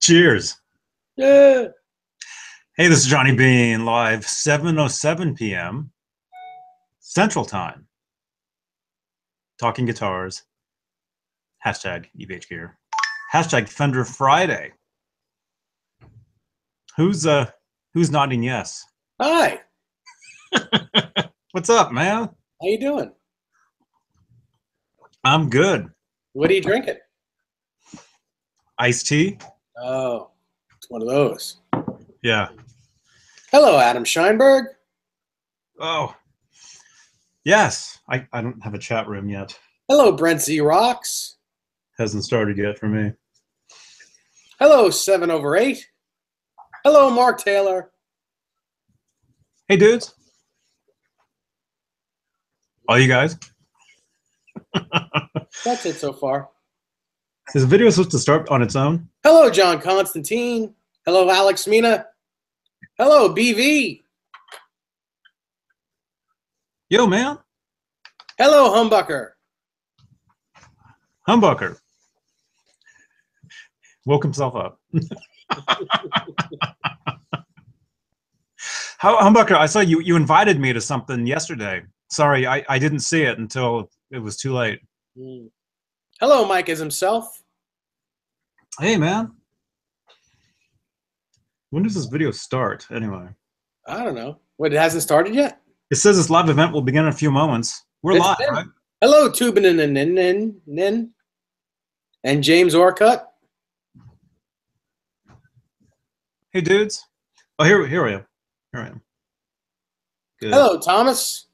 Cheers. Yeah. Hey, this is Johnny Beane, live 7:07 p.m. Central Time. Talking guitars. Hashtag EVHGEAR. Hashtag Fender Friday. Who's nodding yes? Hi. What's up, man? How you doing? I'm good. What are you drinking? Iced tea? Oh, it's one of those. Yeah. Hello, Adam Scheinberg. Oh. Yes. I don't have a chat room yet. Hello, Brent Z Rocks. Hasn't started yet for me. Hello, 7/8. Hello, Mark Taylor. Hey, dudes. All you guys? That's it so far. Is the video supposed to start on its own? Hello, John Constantine. Hello, Alex Mina. Hello, BV. Yo, man. Hello, Humbucker. Humbucker. Woke himself up. Humbucker, I saw you invited me to something yesterday. Sorry, I didn't see it until it was too late. Hello, Mike as himself. Hey, man. When does this video start, anyway? I don't know. What, it hasn't started yet? It says this live event will begin in a few moments. We're live, right? Hello, Tubin and James Orcutt. Hey, dudes. Oh, here I am. Here I am. Good. Hello, Thomas.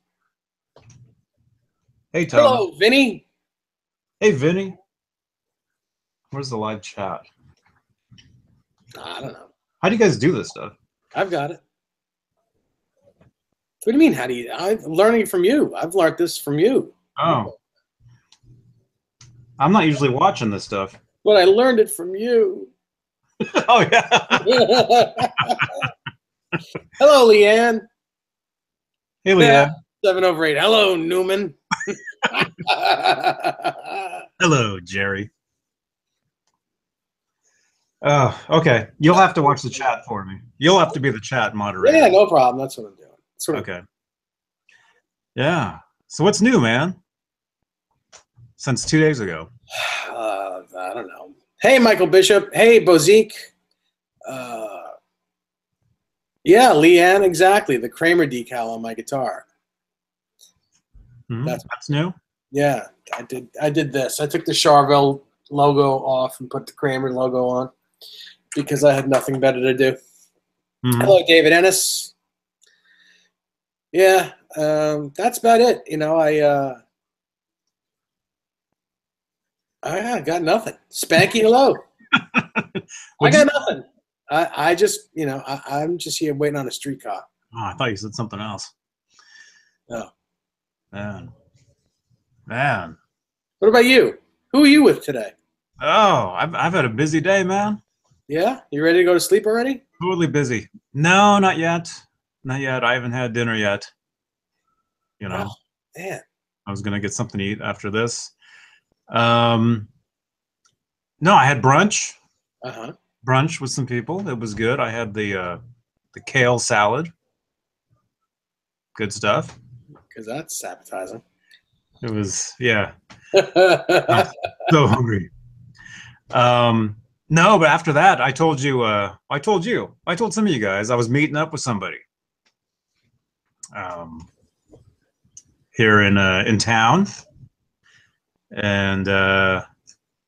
Hey, Thomas. Hello, Vinny. Hey, Vinny. Where's the live chat? I don't know. How do you guys do this stuff? I've got it. What do you mean, how do you? I'm learning from you. I've learned this from you. Oh. I'm not usually watching this stuff. But I learned it from you. Oh, yeah. Hello, Leanne. Hey, Leanne. 7/8. Hello, Newman. Hello, Jerry. Oh, okay. You'll have to watch the chat for me. You'll have to be the chat moderator. Yeah, no problem. That's what I'm doing. Okay. Yeah. So what's new, man? Since 2 days ago. I don't know. Hey, Michael Bishop. Hey, Bozique. Yeah, Leanne, exactly. The Kramer decal on my guitar. Mm-hmm. That's new? Yeah, I did this. I took the Charvel logo off and put the Kramer logo on because I had nothing better to do. Mm-hmm. Hello, David Ennis. Yeah, that's about it. You know, I got nothing. Spanky, hello. I got nothing. I just, you know, I'm just here waiting on a street car. Oh, I thought you said something else. Oh. Man. What about you? Who are you with today? Oh, I've had a busy day, man. Yeah? You ready to go to sleep already? Totally busy. No, not yet. Not yet. I haven't had dinner yet. You know. Oh, man. I was gonna get something to eat after this. No, I had brunch. Uh-huh. Brunch with some people. It was good. I had the kale salad. Good stuff. Because that's appetizing. It was, yeah. I'm so hungry. No, but after that, I told some of you guys I was meeting up with somebody here in town. And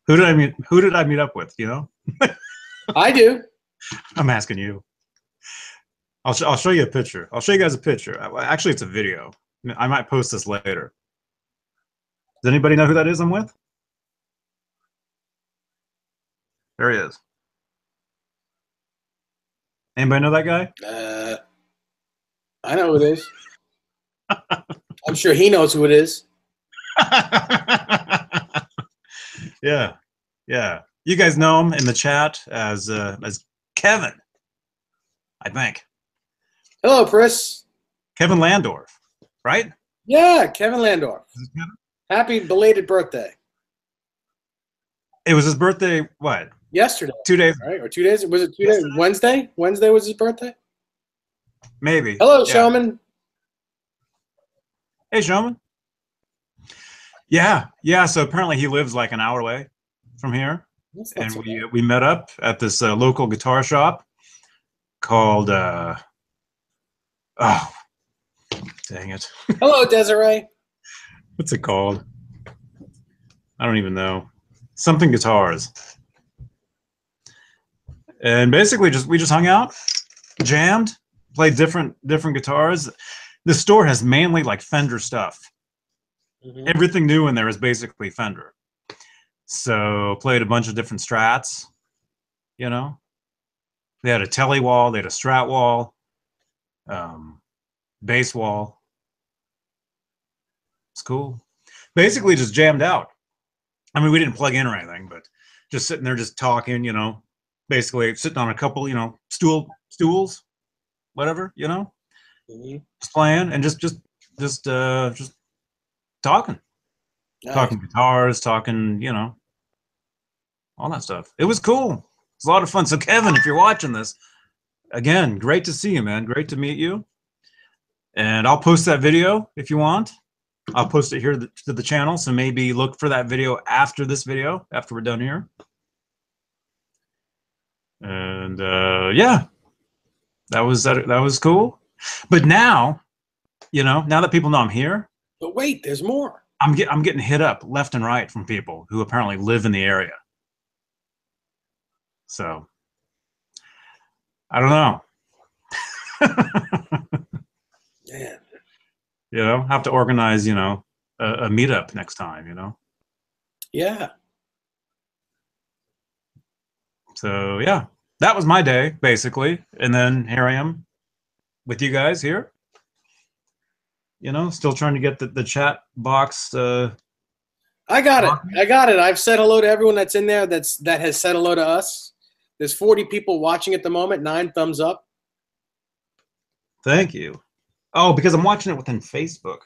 who did I meet up with, you know? I do. I'm asking you. I'll show you a picture. I'll show you guys a picture. Actually, it's a video. I might post this later. Does anybody know who that is I'm with? There he is. Anybody know that guy? I know who it is. I'm sure he knows who it is. Yeah, yeah. You guys know him in the chat as Kevin, I think. Hello, Chris. Kevin Landorf, right? Yeah, Kevin Landorf. Happy belated birthday. It was his birthday. What? Yesterday, 2 days. right? Or 2 days? Was it 2 days? Yesterday? Wednesday? Wednesday was his birthday? Maybe. Hello, Yeah. Showman. Hey, Showman. Yeah, yeah. So apparently he lives like an hour away from here, That's not and so bad. we met up at this local guitar shop called. Oh, dang it! Hello, Desiree. What's it called? I don't even know. Something guitars. And basically, we just hung out, jammed, played different guitars. The store has mainly like Fender stuff. Mhm. Everything new in there is basically Fender. So played a bunch of different Strats. You know, they had a Telly wall, they had a Strat wall, bass wall. It's cool. Basically, just jammed out. I mean, we didn't plug in or anything, but just sitting there, just talking. You know, basically sitting on a couple, stools, whatever. Mhm. Just playing and just talking, Nice. talking guitars, talking, all that stuff. It was cool. It's a lot of fun. So Kevin, if you're watching this, again, great to see you, man. Great to meet you. And I'll post that video if you want. I'll post it here to the channel. So maybe look for that video after this video, after we're done here. And yeah, that was cool. But now, now that people know I'm here, But wait, there's more. I'm getting hit up left and right from people who apparently live in the area. So I don't know. Man. Have to organize, a meetup next time, Yeah. So yeah, that was my day basically, and then here I am with you guys here. Still trying to get the chat box. I got it. I got it. I've said hello to everyone that's in there that has said hello to us. There's 40 people watching at the moment, 9 thumbs up. Thank you. Oh, because I'm watching it within Facebook.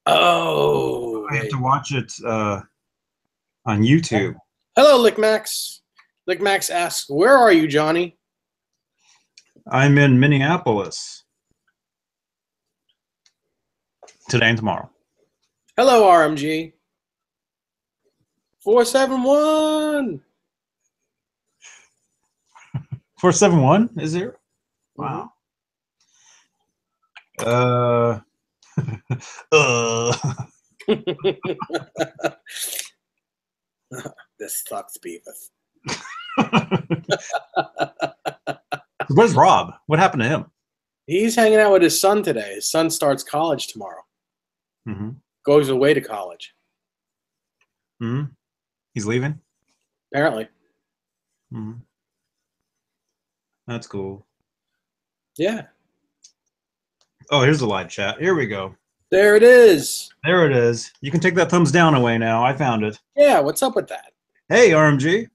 Oh, I have to watch it on YouTube. Hello, Lickmax. Lickmax asks, where are you, Johnny? I'm in Minneapolis today and tomorrow. Hello, RMG. 471. 471 is here? Wow. This sucks, Beavis. Where's Rob? What happened to him? He's hanging out with his son today. His son starts college tomorrow. Mm-hmm. Goes away to college. Mm-hmm. He's leaving? Apparently. Mm-hmm. That's cool. Yeah. Oh, here's the live chat. Here we go. There it is. There it is. You can take that thumbs down away now. I found it. Yeah, what's up with that? Hey, RMG.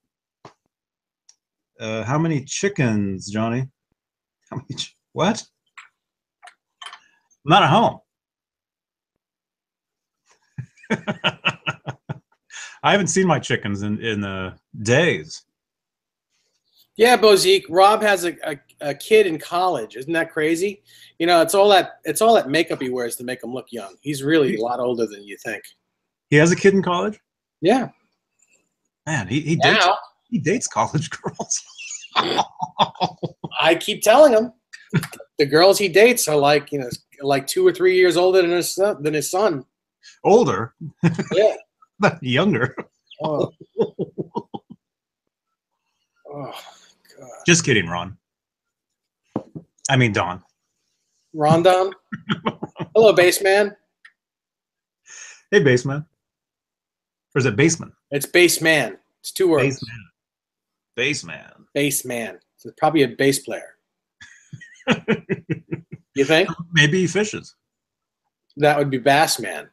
How many chickens, Johnny? How many? What? I'm not at home. I haven't seen my chickens in days. Yeah, Bozique. Rob has a kid in college. Isn't that crazy? It's all that makeup he wears to make him look young. He's really a lot older than you think. He has a kid in college? Yeah. Man, he dates college girls. I keep telling him the girls he dates are like 2 or 3 years older than his son. Older? Yeah. Younger. Oh. Oh, God. Just kidding, Ron. I mean, Don. Rondon. Hello, Baseman. Hey, Baseman. Or is it Baseman? It's Baseman. It's 2 words. Baseman. Baseman. So it's probably a bass player. You think? Maybe he fishes. That would be Bassman.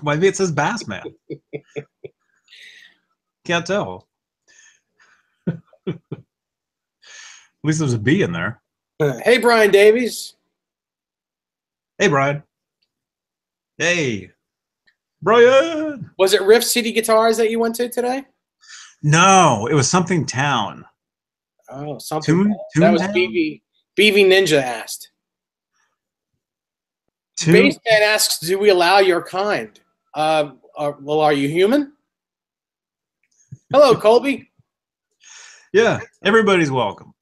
Maybe it says Bassman. Can't tell. At least there's a B in there. Hey, Brian Davies. Hey, Brian. Hey, Brian. Was it Riff City Guitars that you went to today? No, it was something town. Oh, something. Toon That was Toontown? BV Ninja asked. Toon? Baseman asks, "Do we allow your kind?" Well, are you human? Hello, Colby. Yeah, everybody's welcome.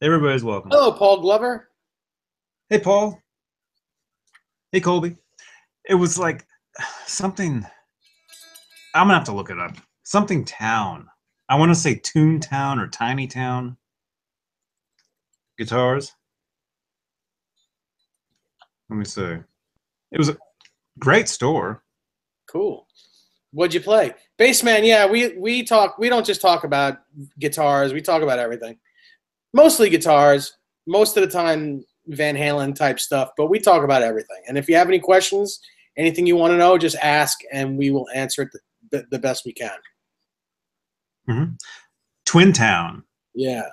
Everybody's welcome. Hello, Paul Glover. Hey, Paul. Hey, Colby. It was like something. I'm gonna have to look it up. Something town. I want to say Toontown or Tiny Town. Guitars. Let me see. It was a great store. Cool. What'd you play? Bassman, yeah, we talk. We don't just talk about guitars. We talk about everything. Mostly guitars. Most of the time, Van Halen type stuff. But we talk about everything. And if you have any questions, anything you want to know, just ask, and we will answer it the best we can. Mm-hmm. Twin Town. Yeah.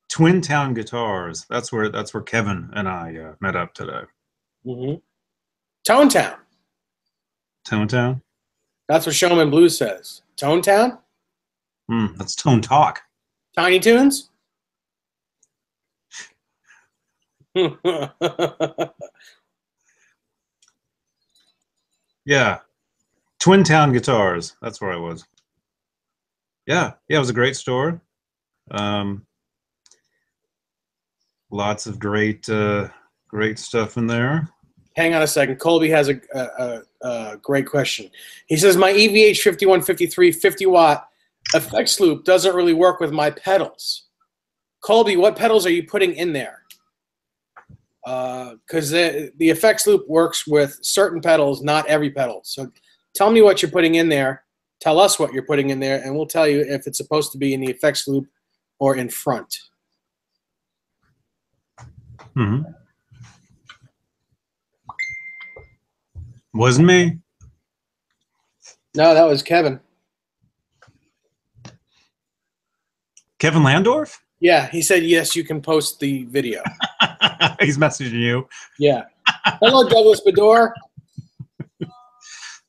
Twin Town Guitars. That's where Kevin and I met up today. Mm-hmm. Tone Town. Tone Town. That's what Showman Blues says. Tone Town. That's Tone Talk. Tiny Toons. Yeah. Twin Town Guitars. That's where I was. Yeah, it was a great store. Lots of great stuff in there. Hang on a second. Colby has a great question. He says, my EVH 5153 50-watt effects loop doesn't really work with my pedals. Colby, what pedals are you putting in there? Because the effects loop works with certain pedals, not every pedal. So tell me what you're putting in there. Tell us what you're putting in there, and we'll tell you if it's supposed to be in the effects loop or in front. Mm-hmm. Wasn't me. No, that was Kevin. Kevin Landorf? Yeah, he said, yes, you can post the video. He's messaging you. Yeah. Hello, Douglas Bador.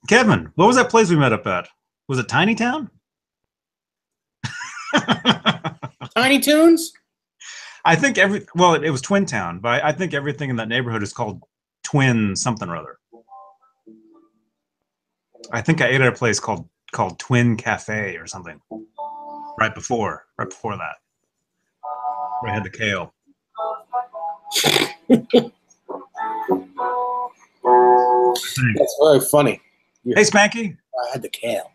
Kevin, what was that place we met up at? Was it Tiny Town? Tiny Toons? I think it was Twin Town, but I think everything in that neighborhood is called Twin something or other. I think I ate at a place called Twin Cafe or something. Right before that. Where I had the kale. That's very funny. Hey, Spanky. I had the kale.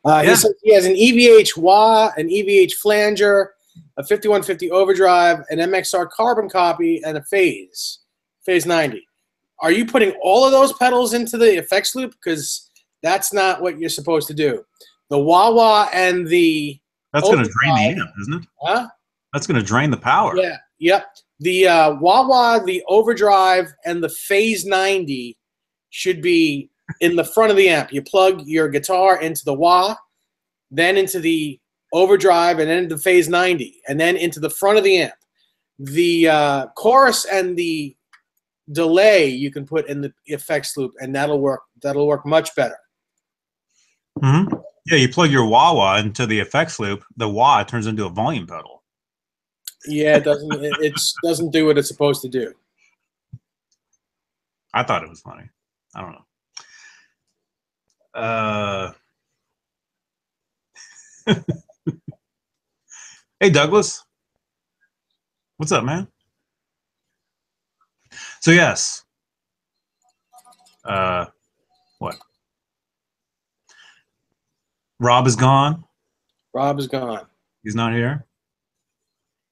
Yeah. He says he has an EVH wah, an EVH flanger, a 5150 overdrive, an MXR carbon copy, and a phase 90. Are you putting all of those pedals into the effects loop? Because that's not what you're supposed to do. The wah-wah and the That's going to drain the amp, isn't it? Huh? That's going to drain the power. Yeah. Yep. The wah-wah, the overdrive, and the phase 90 should be in the front of the amp. You plug your guitar into the wah, then into the overdrive, and then into phase 90, and then into the front of the amp. The chorus and the delay you can put in the effects loop, and that'll work much better. Mm-hmm. Yeah, you plug your wah-wah into the effects loop, the wah turns into a volume pedal. Yeah, it doesn't do what it's supposed to do. I thought it was funny. I don't know. Hey, Douglas. What's up, man? So, yes. What? Rob is gone. Rob is gone. He's not here.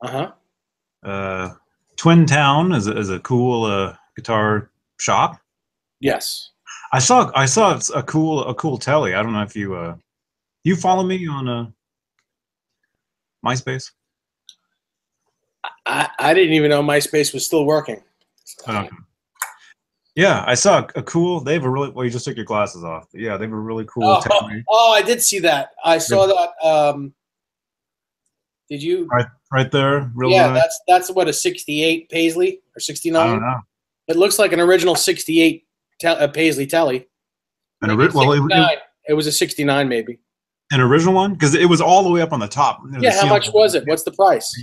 Uh-huh. Twin Town is a cool guitar shop. Yes. I saw it's a cool telly. I don't know if you follow me on MySpace. I didn't even know MySpace was still working. Okay. Yeah, I saw a cool. They have a really. Well, you just took your glasses off. But yeah, they have a really cool telly. Oh, I did see that. I saw that. Did you? Right there. Real yeah, nice. that's what, a 68 Paisley or 69. I don't know. It looks like an original 68 Paisley telly. And Maybe it was a 69 maybe. An original one? Because it was all the way up on the top. Yeah, how much was it? What's the price?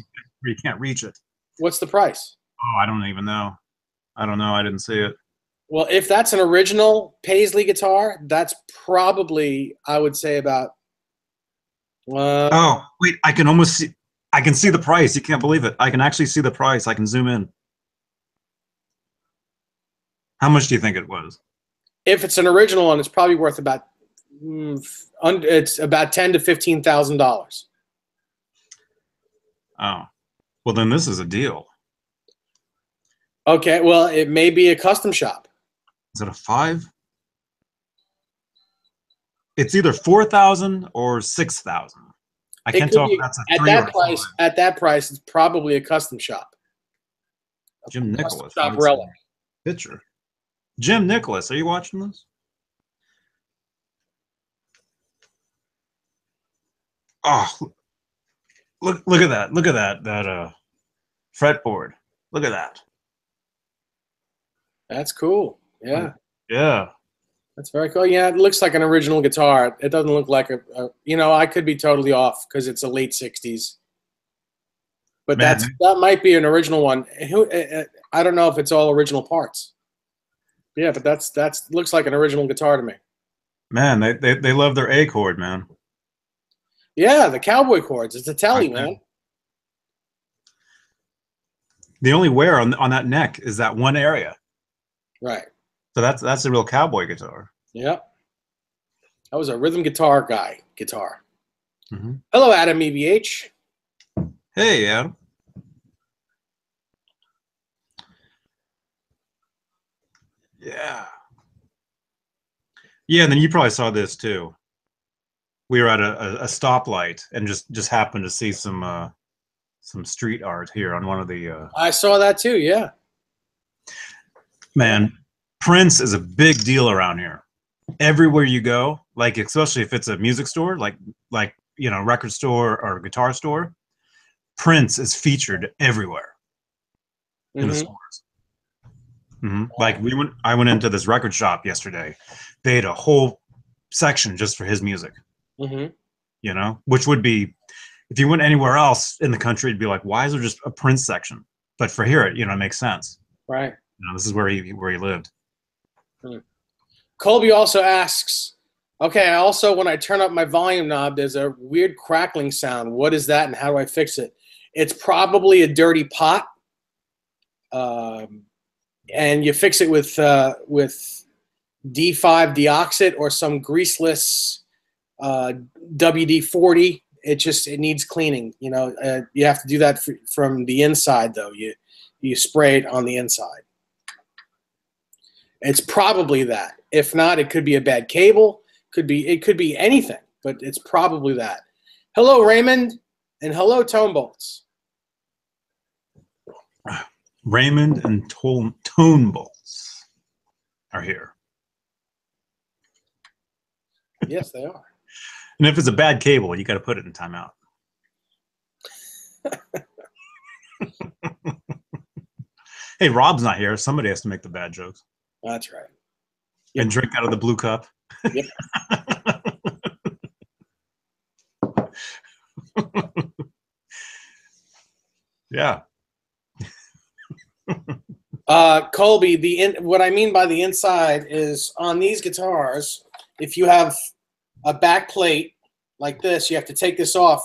You can't reach it. What's the price? Oh, I don't even know. I don't know. I didn't see it. Well, if that's an original Paisley guitar, that's probably, I would say, about. Oh, wait, I can almost see. I can see the price. You can't believe it. I can actually see the price. I can zoom in. How much do you think it was? If it's an original one, it's probably worth about it's about $10,000 to $15,000. Oh, well then this is a deal. Okay, well it may be a custom shop. Is it a 5? It's either 4,000 or 6,000. I can't tell if that's a 3 or 5. At that price, it's probably a custom shop. Jim Nicholas. Shop relic. Picture. Jim Nicholas, are you watching this? Oh, look at that. Look at that fretboard. Look at that. That's cool. Yeah. Yeah. That's very cool. Yeah, it looks like an original guitar. It doesn't look like a you know, I could be totally off because it's a late 60s. But that might be an original one. I don't know if it's all original parts. Yeah, but that's looks like an original guitar to me. Man, they love their A chord, man. Yeah, the cowboy chords. It's a telly, man. The only wear on that neck is that one area. Right. So that's a real cowboy guitar. Yep. That was a rhythm guitar guitar. Mm-hmm. Hello, Adam EVH. Hey, Adam. Yeah. Yeah, and then you probably saw this too. We were at a stoplight and just happened to see some street art here on one of the. I saw that too. Yeah. Man, Prince is a big deal around here. Everywhere you go, like especially if it's a music store, like you know, record store or guitar store, Prince is featured everywhere in the stores. Mm-hmm. Like I went into this record shop yesterday. They had a whole section just for his music. Mm-hmm. You know, which would be, if you went anywhere else in the country, it'd be like, why is there just a Prince section? But for here, you know, it makes sense. Right. You know, this is where he lived. Colby also asks, okay, also when I turn up my volume knob, there's a weird crackling sound. What is that and how do I fix it? It's probably a dirty pot. And you fix it with D5 deoxit or some greaseless WD-40. It needs cleaning. You know, you have to do that from the inside though. You spray it on the inside. It's probably that. If not, it could be a bad cable. It could be anything, but it's probably that. Hello, Raymond, and hello, Tone Bolts. Raymond and Tone Bolts are here. Yes, they are. And if it's a bad cable, you got to put it in timeout. Hey, Rob's not here. Somebody has to make the bad jokes. That's right. Yep. And drink out of the blue cup. Yep. Yeah. Colby, what I mean by the inside is on these guitars, if you have a back plate like this, you have to take this off.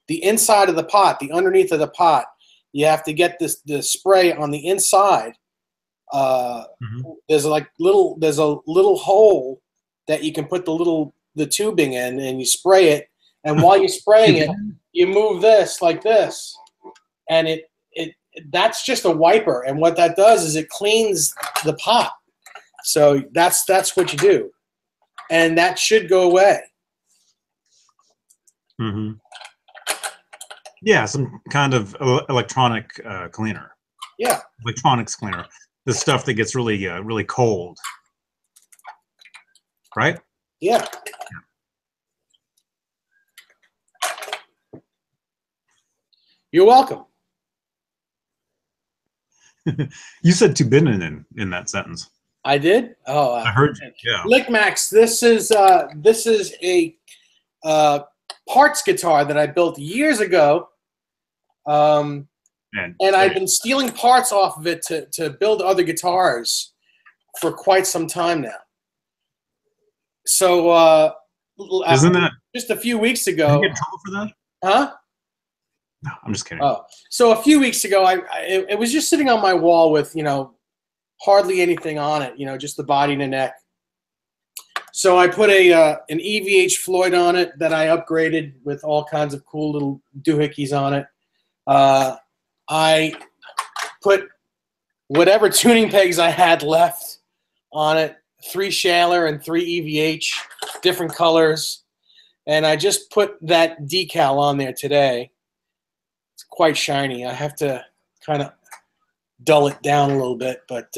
The inside of the pot, the underneath of the pot, you have to get the spray on the inside. There's a little hole that you can put the tubing in, and you spray it. And while you're spraying it, you move this like this, and that's just a wiper. And what that does is it cleans the pot. So that's what you do, and that should go away. Mm-hmm. Yeah, some kind of electronic cleaner. Yeah, electronics cleaner. The stuff that gets really, really cold. Right? Yeah. You're welcome. You said Tubinen in that sentence. I did? Oh, I heard you. Yeah. Lickmax, this is a parts guitar that I built years ago. And I've been stealing parts off of it to build other guitars for quite some time now. So isn't that just a few weeks ago? Did you get in trouble for that? Huh? No, I'm just kidding. Oh, so a few weeks ago, it was just sitting on my wall with hardly anything on it, just the body and the neck. So I put an EVH Floyd on it that I upgraded with all kinds of cool little doohickeys on it. I put whatever tuning pegs I had left on it, 3 Shaler and 3 EVH, different colors. And I just put that decal on there today. It's quite shiny. I have to kind of dull it down a little bit, but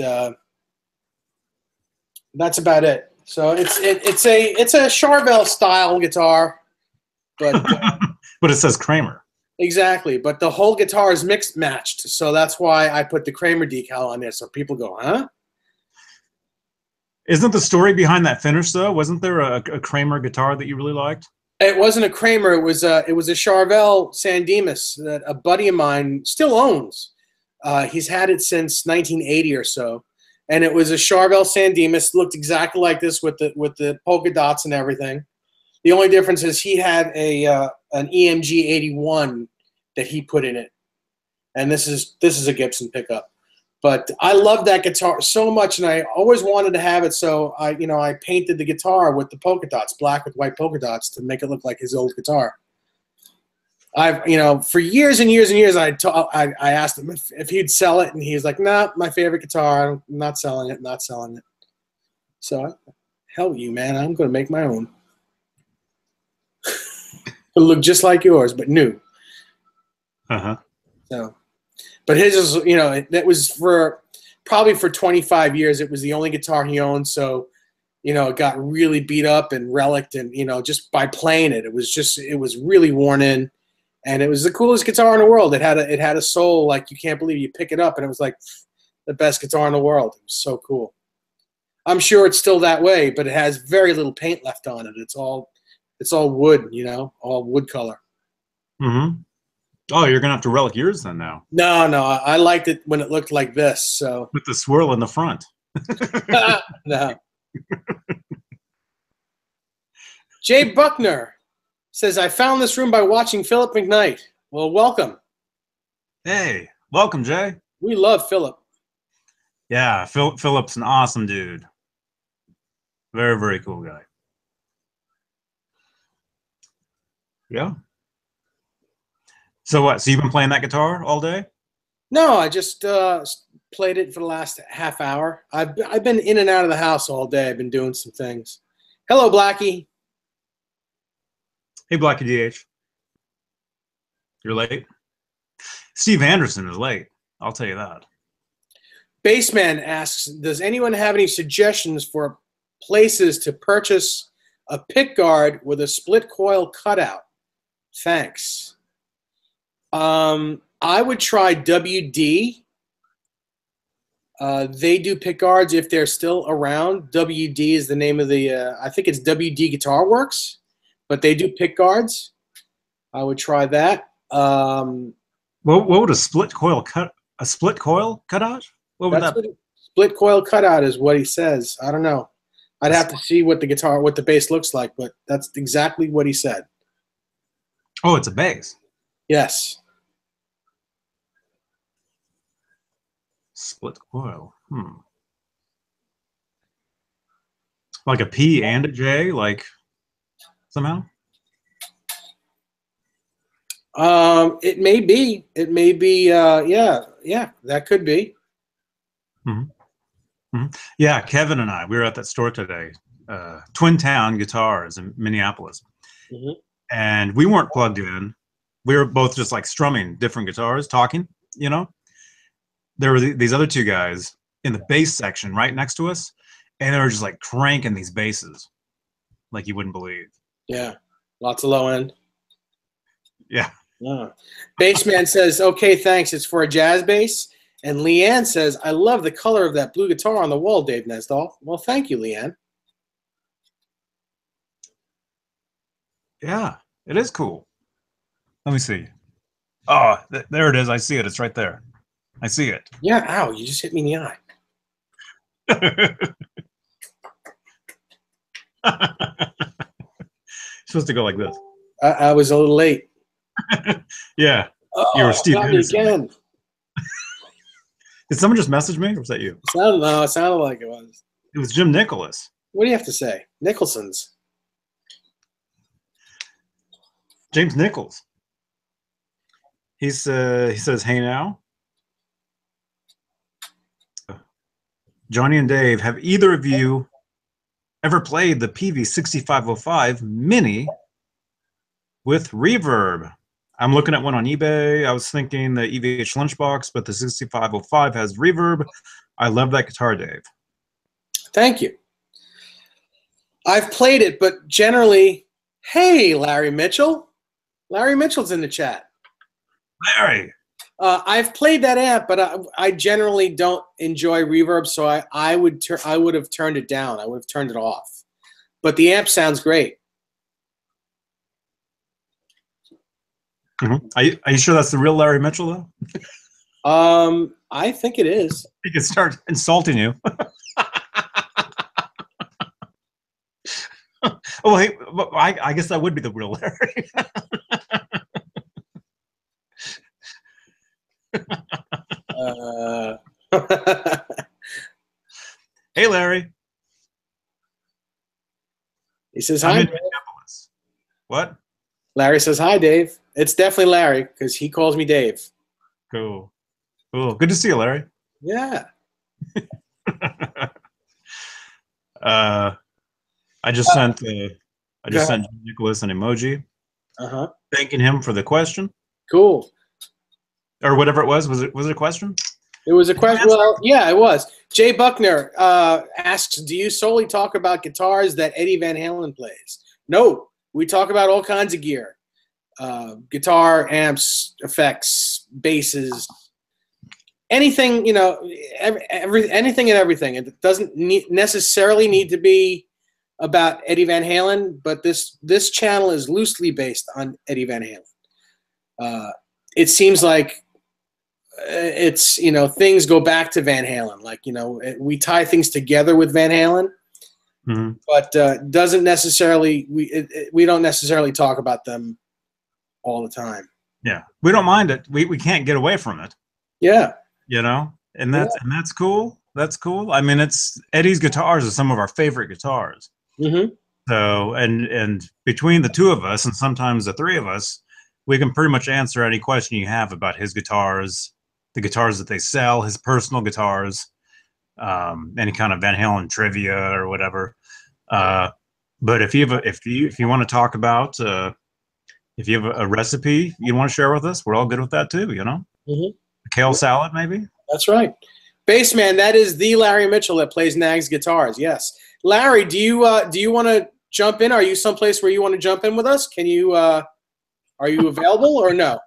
that's about it. So it's a Charvel style guitar, but but it says Kramer. Exactly, but the whole guitar is mixed matched, so that's why I put the Kramer decal on there, so people go, huh? Isn't the story behind that finish though? Wasn't there a Kramer guitar that you really liked? It wasn't a Kramer. It was a Charvel San Dimas that a buddy of mine still owns. He's had it since 1980 or so, and it was a Charvel San Dimas. Looked exactly like this with the polka dots and everything. The only difference is he had an EMG 81 that he put in it, and this is a Gibson pickup. But I love that guitar so much, and I always wanted to have it. So I painted the guitar with the polka dots, black with white polka dots, to make it look like his old guitar. For years and years and years, I asked him if he'd sell it, and he was like, "Nah, my favorite guitar. I'm not selling it. Not selling it." So, hell with you, man. I'm going to make my own. It'll look just like yours, but new. So, but his is, that was probably for 25 years. It was the only guitar he owned. So, it got really beat up and relicked, and just by playing it, it was really worn in, and it was the coolest guitar in the world. It had a soul like you can't believe. You pick it up, and it was like the best guitar in the world. It was so cool. I'm sure it's still that way, but it has very little paint left on it. It's all wood, all wood color. Mm-hmm. Oh, you're gonna have to relic yours then now. No, I liked it when it looked like this. So with the swirl in the front. No. Jay Buckner says, "I found this room by watching Philip McKnight." Well, welcome. Hey, welcome, Jay. We love Philip. Yeah, Philip's an awesome dude. Very, very cool guy. Yeah. So what? So you've been playing that guitar all day? No, I just played it for the last half hour. I've been in and out of the house all day. I've been doing some things. Hello, Blackie. Hey, Blackie DH. You're late. Steve Anderson is late. I'll tell you that. Baseman asks, "Does anyone have any suggestions for places to purchase a pick guard with a split coil cutout? Thanks." I would try WD. They do pick guards if they're still around. WD is the name of the, I think it's WD Guitar Works, but they do pick guards. I would try that. What would a split coil cutout? What would that be? Split coil cutout is what he says. I don't know. I'd have to see what the bass looks like, but that's exactly what he said. Oh, it's a bass. Yes. Split coil. Like a P and a J, like somehow? It may be. It may be. Yeah, that could be. Yeah, Kevin and I, we were at that store today, Twin Town Guitars in Minneapolis, and we weren't plugged in. We were both just like strumming different guitars, talking. There were these other two guys in the bass section right next to us, and they were just like cranking these basses like you wouldn't believe. Yeah, lots of low end. Yeah. Bassman says, "Okay, thanks. It's for a jazz bass." And Leanne says, "I love the color of that blue guitar on the wall, Dave Nesdall." Well, thank you, Leanne. Yeah, it is cool. Let me see. Oh, there it is. I see it. It's right there. I see it. Yeah, ow, you just hit me in the eye. Supposed to go like this. I was a little late. Yeah. You were Oh, Steve got me Anderson. again. Did someone just message me, or was that you? It sounded like it was. It was Jim Nicholas. What do you have to say? Nicholson's. James Nichols. He says, "Hey now, Johnny and Dave, have either of you ever played the PV6505 Mini with reverb?" I'm looking at one on eBay. I was thinking the EVH Lunchbox, but the 6505 has reverb. I love that guitar, Dave. Thank you. I've played it, but generally, hey, Larry Mitchell. Larry Mitchell's in the chat. Larry. I've played that amp, but I generally don't enjoy reverb, so I would have turned it down. I would have turned it off. But the amp sounds great. Mm-hmm. Are you sure that's the real Larry Mitchell, though? I think it is. He could start insulting you. Oh, hey, I guess that would be the real Larry. Hey, Larry. He says hi. What? Larry says hi, Dave. It's definitely Larry because he calls me Dave. Cool. Cool. Good to see you, Larry. Yeah. I just sent Nicholas an emoji, thanking him for the question. Cool. Or whatever it was. Was it a question? It was a question. Well, yeah, it was. Jay Buckner asks, "Do you solely talk about guitars that Eddie Van Halen plays?" No, we talk about all kinds of gear: guitar, amps, effects, basses, anything. You know, anything and everything. It doesn't necessarily need to be about Eddie Van Halen, but this channel is loosely based on Eddie Van Halen. It seems like it's, you know, things go back to Van Halen. Like, you know, we tie things together with Van Halen, but doesn't necessarily we don't necessarily talk about them all the time. Yeah, we don't mind it. We can't get away from it. Yeah, you know, and that's cool. That's cool. I mean, it's Eddie's guitars are some of our favorite guitars. So, and between the two of us, and sometimes the three of us, we can pretty much answer any question you have about his guitars, the guitars that they sell, his personal guitars, any kind of Van Halen trivia or whatever. But if you want to talk about, if you have a recipe you want to share with us, we're all good with that too. You know, kale salad maybe. That's right. Bassman, that is the Larry Mitchell that plays Nag's guitars. Yes, Larry, do you want to jump in? Are you someplace where you want to jump in with us? Can you? Are you available or no?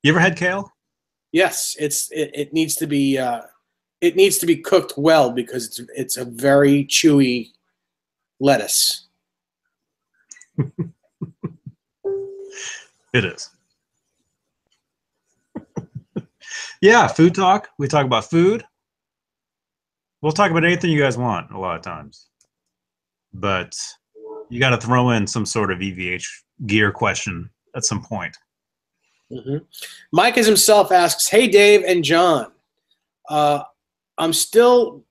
You ever had kale? Yes, it needs to be cooked well because it's a very chewy lettuce. It is. Yeah, food talk. We talk about food. We'll talk about anything you guys want a lot of times. But you got to throw in some sort of EVH gear question at some point. Mike as himself asks, "Hey Dave and John, I still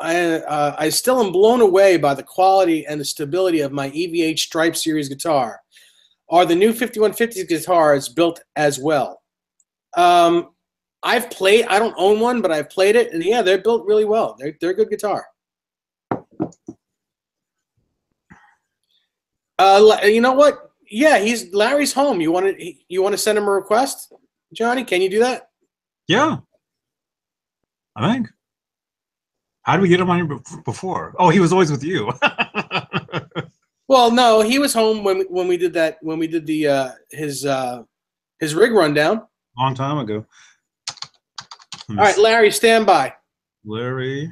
am blown away by the quality and the stability of my EVH Stripe Series guitar. Are the new 5150 guitars built as well?" I've played. I don't own one, but I've played it, and yeah, they're built really well. They're a good guitar. You know what? Yeah, Larry's home. You want to send him a request, Johnny? Can you do that? Yeah, I think. How did we get him on here before? Oh, he was always with you. Well, no, he was home when we did that. When we did the his rig rundown. Long time ago. All right, Larry, stand by. Larry.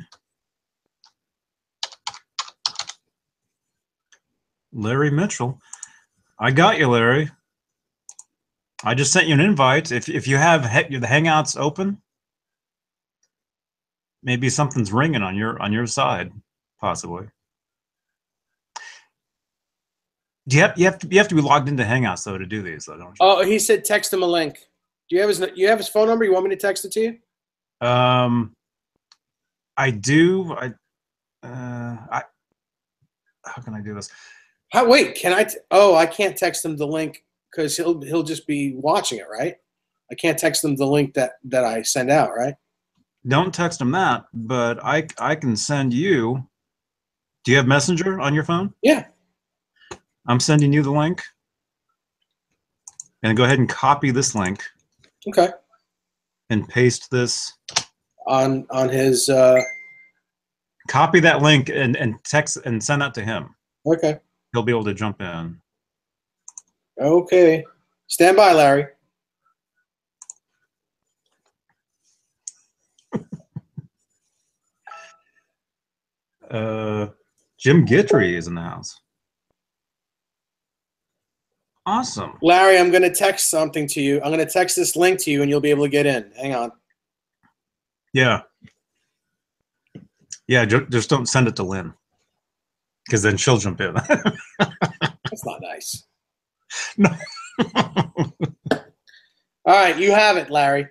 Larry Mitchell. I got you, Larry. I just sent you an invite. If you have the Hangouts open, maybe something's ringing on your side, possibly. You have to be logged into Hangouts though to do these, though, don't you? Oh, he said text him a link. Do you have his phone number? You want me to text it to you? I do. How can I do this? Wait, can I? Oh, I can't text him the link because he'll just be watching it, right? I can't text him the link that I send out, right? Don't text him that, but I can send you. Do you have Messenger on your phone? Yeah. I'm sending you the link. And go ahead and copy this link. Okay. And paste this on his. Copy that link and text and send that to him. Okay. He'll be able to jump in. Okay. Stand by, Larry. Jim Guidry is in the house. Awesome. Larry, I'm going to text something to you. I'm going to text this link to you, and you'll be able to get in. Hang on. Yeah. Yeah, just don't send it to Lynn, because then she'll jump in. That's not nice. No. All right, you have it, Larry.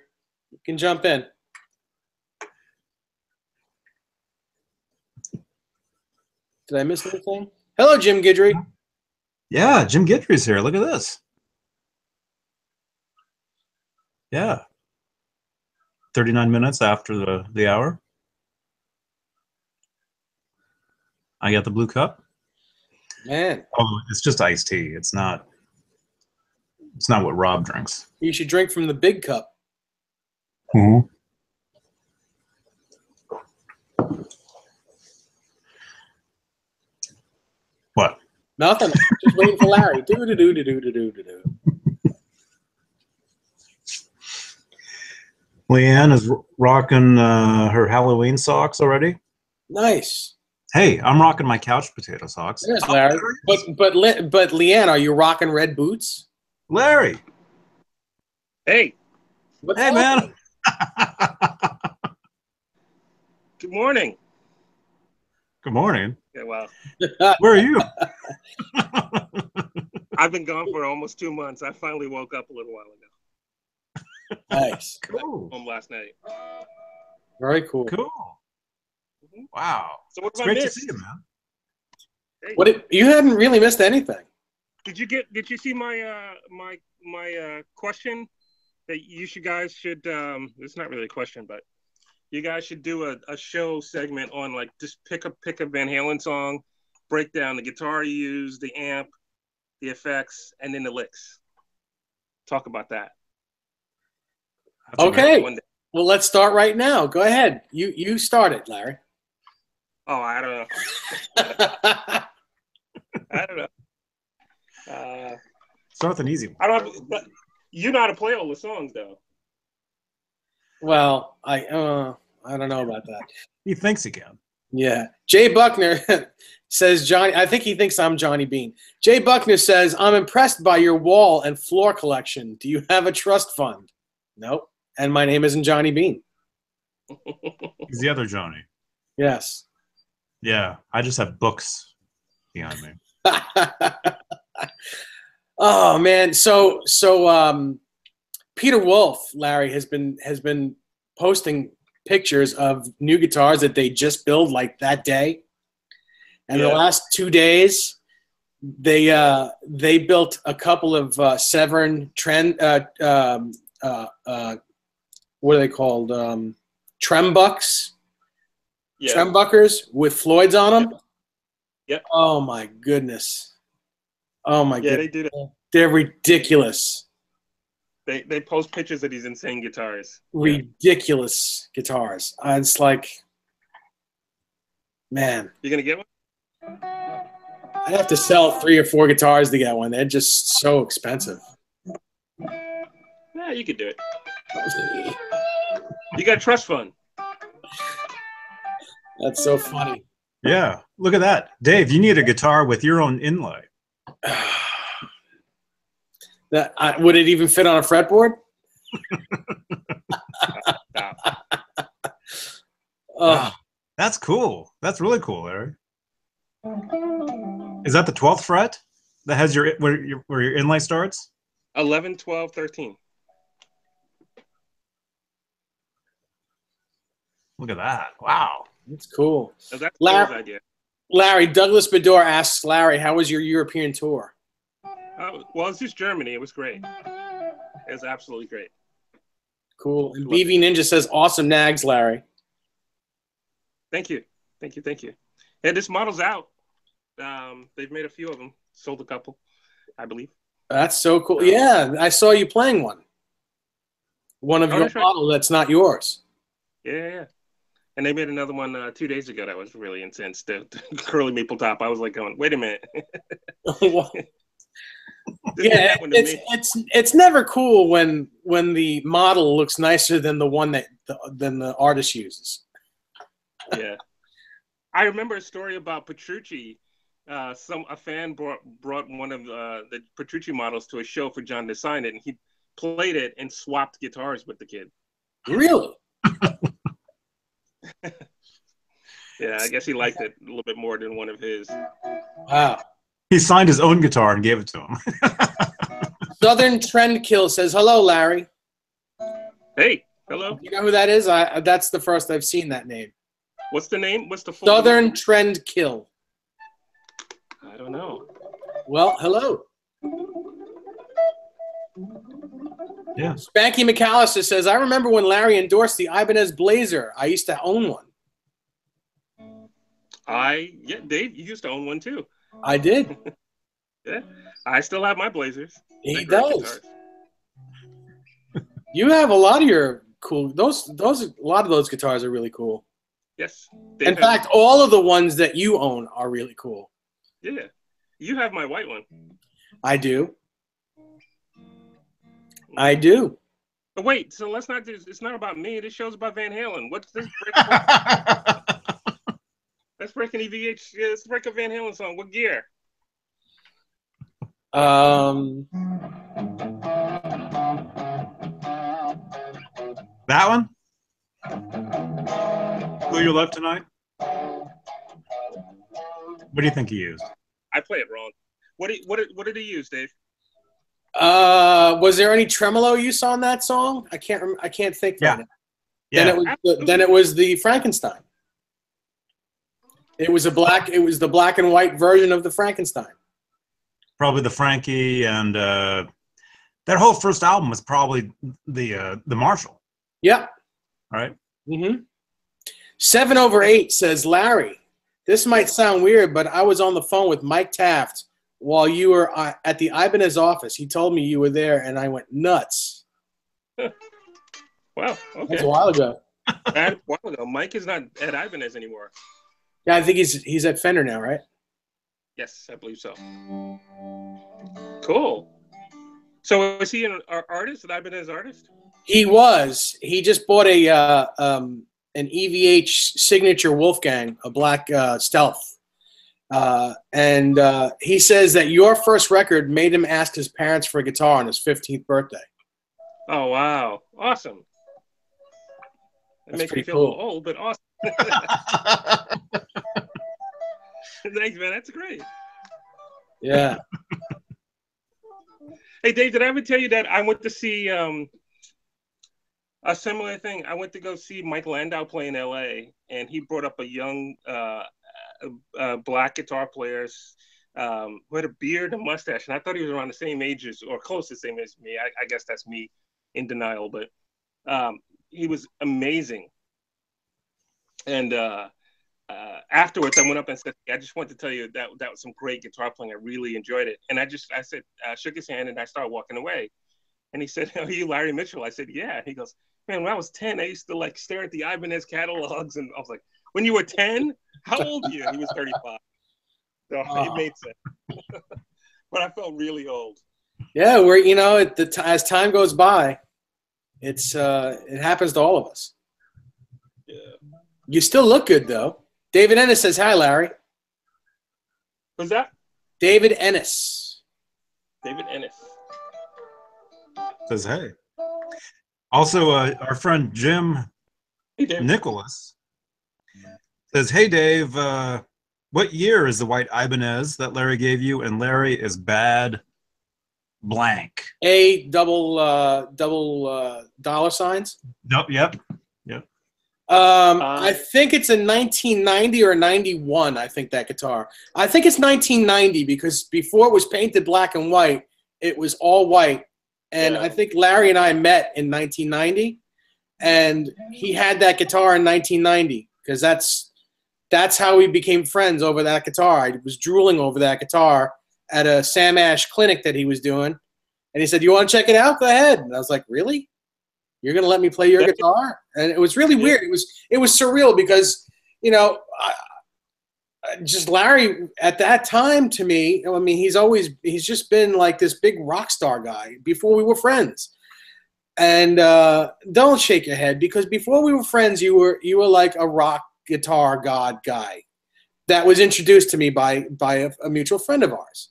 You can jump in. Did I miss anything? Hello, Jim Guidry. Yeah, Jim Guidry's here. Look at this. Yeah. 39 minutes after the hour. I got the blue cup. Man. Oh, it's just iced tea. It's not what Rob drinks. You should drink from the big cup. Mm-hmm. What? Nothing. Just waiting for Larry. Do. Leanne is rocking her Halloween socks already. Nice. Hey, I'm rocking my couch potato socks. Yes, Larry. But Leanne, are you rocking red boots? Larry. Hey. Hey, man. Good morning. Good morning. Yeah, well. Where are you? I've been gone for almost 2 months. I finally woke up a little while ago. Nice. Cool. Home last night. Very cool. Cool. Mm-hmm. Wow. So what it's great to see you, man. Hey. You haven't really missed anything. Did you see my my question that you guys should it's not really a question, but you guys should do a show segment on like just pick a Van Halen song, break down the guitar you use, the amp, the effects, and then the licks. Talk about that. Okay. Well, let's start right now. Go ahead. You start it, Larry. Oh, I don't know. I don't know. Start with an easy one. I don't have, but you know how to play all the songs, though. Well, I don't know about that. He thinks he can. Yeah. Jay Buckner says, Johnny, I think he thinks I'm Johnny Beane. Jay Buckner says, I'm impressed by your wall and floor collection. Do you have a trust fund? Nope. And my name isn't Johnny Beane. He's the other Johnny. Yes. Yeah. I just have books behind me. Oh man. So Peter Wolf, Larry, has been posting pictures of new guitars that they just built like that day. And the last 2 days, they built a couple of Severn trend what are they called? Trembucks. Yeah. Trembuckers with Floyds on them. Yep. Oh my goodness. Oh my goodness. Yeah, they do that. They're ridiculous. They post pictures of these insane guitars. Ridiculous guitars. It's like, man. You gonna get one? I'd have to sell 3 or 4 guitars to get one. They're just so expensive. Yeah, you could do it. You got a trust fund. That's so funny. Yeah. Look at that. Dave, you need a guitar with your own inlay. Would it even fit on a fretboard? Wow. That's cool. That's really cool, Larry. Is that the 12th fret that has where your inlay starts? 11, 12, 13. Look at that. Wow. That's cool. So that's Larry's idea. Larry, Douglas Bedore asks Larry, how was your European tour? Well, it's just Germany. It was great. It was absolutely great. Cool. And BV Ninja says, awesome nags, Larry. Thank you. Thank you. Thank you. And this model's out. They've made a few of them. Sold a couple, I believe. That's so cool. Yeah, I saw you playing one. One of your model that's not yours. Yeah. And they made another one 2 days ago that was really intense. The curly maple top. I was like going, wait a minute. Yeah, it's never cool when the model looks nicer than the one than the artist uses. Yeah, I remember a story about Petrucci. A fan brought one of the Petrucci models to a show for John to sign it, and he played it and swapped guitars with the kid. Really? Yeah, I guess he liked it a little bit more than one of his. Wow. He signed his own guitar and gave it to him. Southern Trend Kill says, hello, Larry. Hey, hello. You know who that is? That's the first I've seen that name. What's the name? What's the full Southern name? Trend Kill. I don't know. Well, hello. Yeah. Spanky McAllister says, I remember when Larry endorsed the Ibanez Blazer. I used to own one. Yeah, Dave, you used to own one too. I did. Yeah, I still have my Blazers. He does. You have a lot of your cool. A lot of those guitars are really cool. Yes. In fact, all of the ones that you own are really cool. Yeah, you have my white one. I do. I do. But wait, so let's not do. It's not about me. This show's about Van Halen. What's this? Let's break an EVH. Let's break a Van Halen song. What gear? That one? Who you left tonight? What do you think he used? I play it wrong. What did he use, Dave? Was there any tremolo use on that song? I can't think. Yeah. Right now. Then it was the Frankenstein. It was the black and white version of the Frankenstein. Probably the Frankie, and that whole first album was probably the Marshall. Yeah. Right. Mm-hmm. 7/8 says, Larry, this might sound weird, but I was on the phone with Mike Taft while you were at the Ibanez office. He told me you were there, and I went nuts. Wow. Okay. That's a while ago. A while ago. Mike is not at Ibanez anymore. Yeah, I think he's at Fender now, right? Yes, I believe so. Cool. So is he an artist, an Ibanez artist? He was. He just bought an EVH signature Wolfgang, a black Stealth. And he says that your first record made him ask his parents for a guitar on his 15th birthday. Oh, wow. Awesome. That makes me feel a little old, but awesome. Thanks, man. That's great. Yeah. Hey, Dave, did I ever tell you that I went to see a similar thing? I went to go see Mike Landau play in L.A., and he brought up a young black guitar player who had a beard and mustache, and I thought he was around the same age or close to the same age as me. I guess that's me in denial, but he was amazing. And afterwards, I went up and said, I just want to tell you that was some great guitar playing. I really enjoyed it. And I said, shook his hand, and I started walking away. And he said, are you Larry Mitchell? I said, yeah. And he goes, man, when I was 10, I used to like stare at the Ibanez catalogs. And I was like, when you were 10? How old are you? And he was 35. So it made sense. But I felt really old. Yeah, as time goes by, it happens to all of us. Yeah. You still look good, though. David Ennis says, hi, Larry. Who's that? David Ennis. David Ennis. Says, hey. Also, our friend Jim Hey, Dave. Nicholas says, hey, Dave, what year is the white Ibanez that Larry gave you? And Larry is bad blank. A double dollar signs. Nope, yep. I think it's a 1990 or 91, I think, that guitar. I think it's 1990 because before it was painted black and white, it was all white. And Yeah. I think Larry and I met in 1990, and he had that guitar in 1990 because that's how we became friends, over that guitar. I was drooling over that guitar at a Sam Ash clinic that he was doing. And he said, you want to check it out? Go ahead. And I was like, really? You're going to let me play your guitar? And it was really weird. It was surreal because, you know, just Larry at that time, to me, I mean, he's just been like this big rock star guy before we were friends. And don't shake your head, because before we were friends, you were like a rock guitar god guy that was introduced to me by a mutual friend of ours.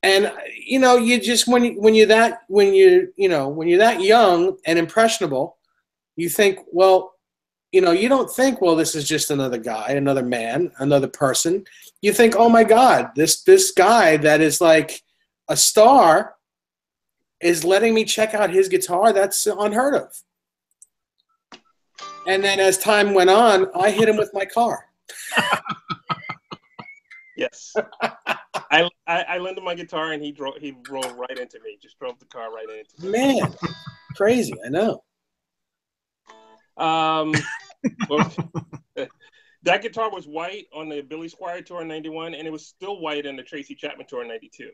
And you know, you just when you're that young and impressionable, you think, well, you know, you don't think, well, this is just another guy, another man, another person. You think, oh my God, this guy that is like a star is letting me check out his guitar. That's unheard of. And then as time went on, I hit him with my car. Yes. I lent him my guitar, and he rolled right into me. Just drove the car right into me. Man, crazy, I know. Well, that guitar was white on the Billy Squier tour in '91, and it was still white on the Tracy Chapman tour in '92.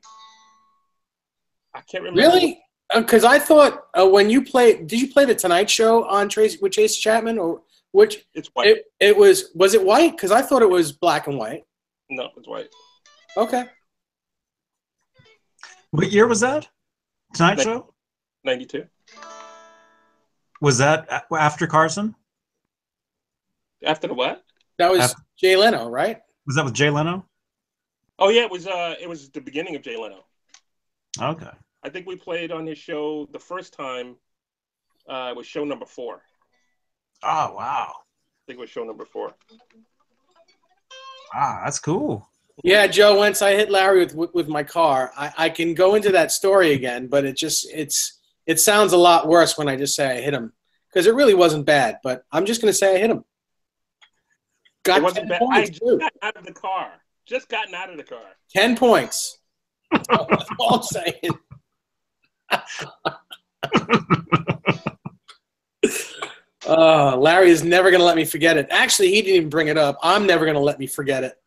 I can't remember. Really? Because I thought when you played, did you play the Tonight Show on with Tracy Chapman, or which? It's white. It was it white? Because I thought it was black and white. No, it's white. Okay. What year was that? Tonight Show? 92. Was that after Carson? After the what? That was Jay Leno, right? Was that with Jay Leno? Oh yeah, it was the beginning of Jay Leno. Okay. I think we played on his show the first time. It was show number 4. Oh wow. I think it was show number 4. Ah, that's cool. Yeah, Joe. Once I hit Larry with my car, I can go into that story again, but it sounds a lot worse when I just say I hit him, because it really wasn't bad. But I'm just going to say I hit him. It wasn't bad. I just got out of the car. Just gotten out of the car. 10 points. That's all I'm saying. Larry is never going to let me forget it. Actually, he didn't even bring it up. I'm never going to let me forget it.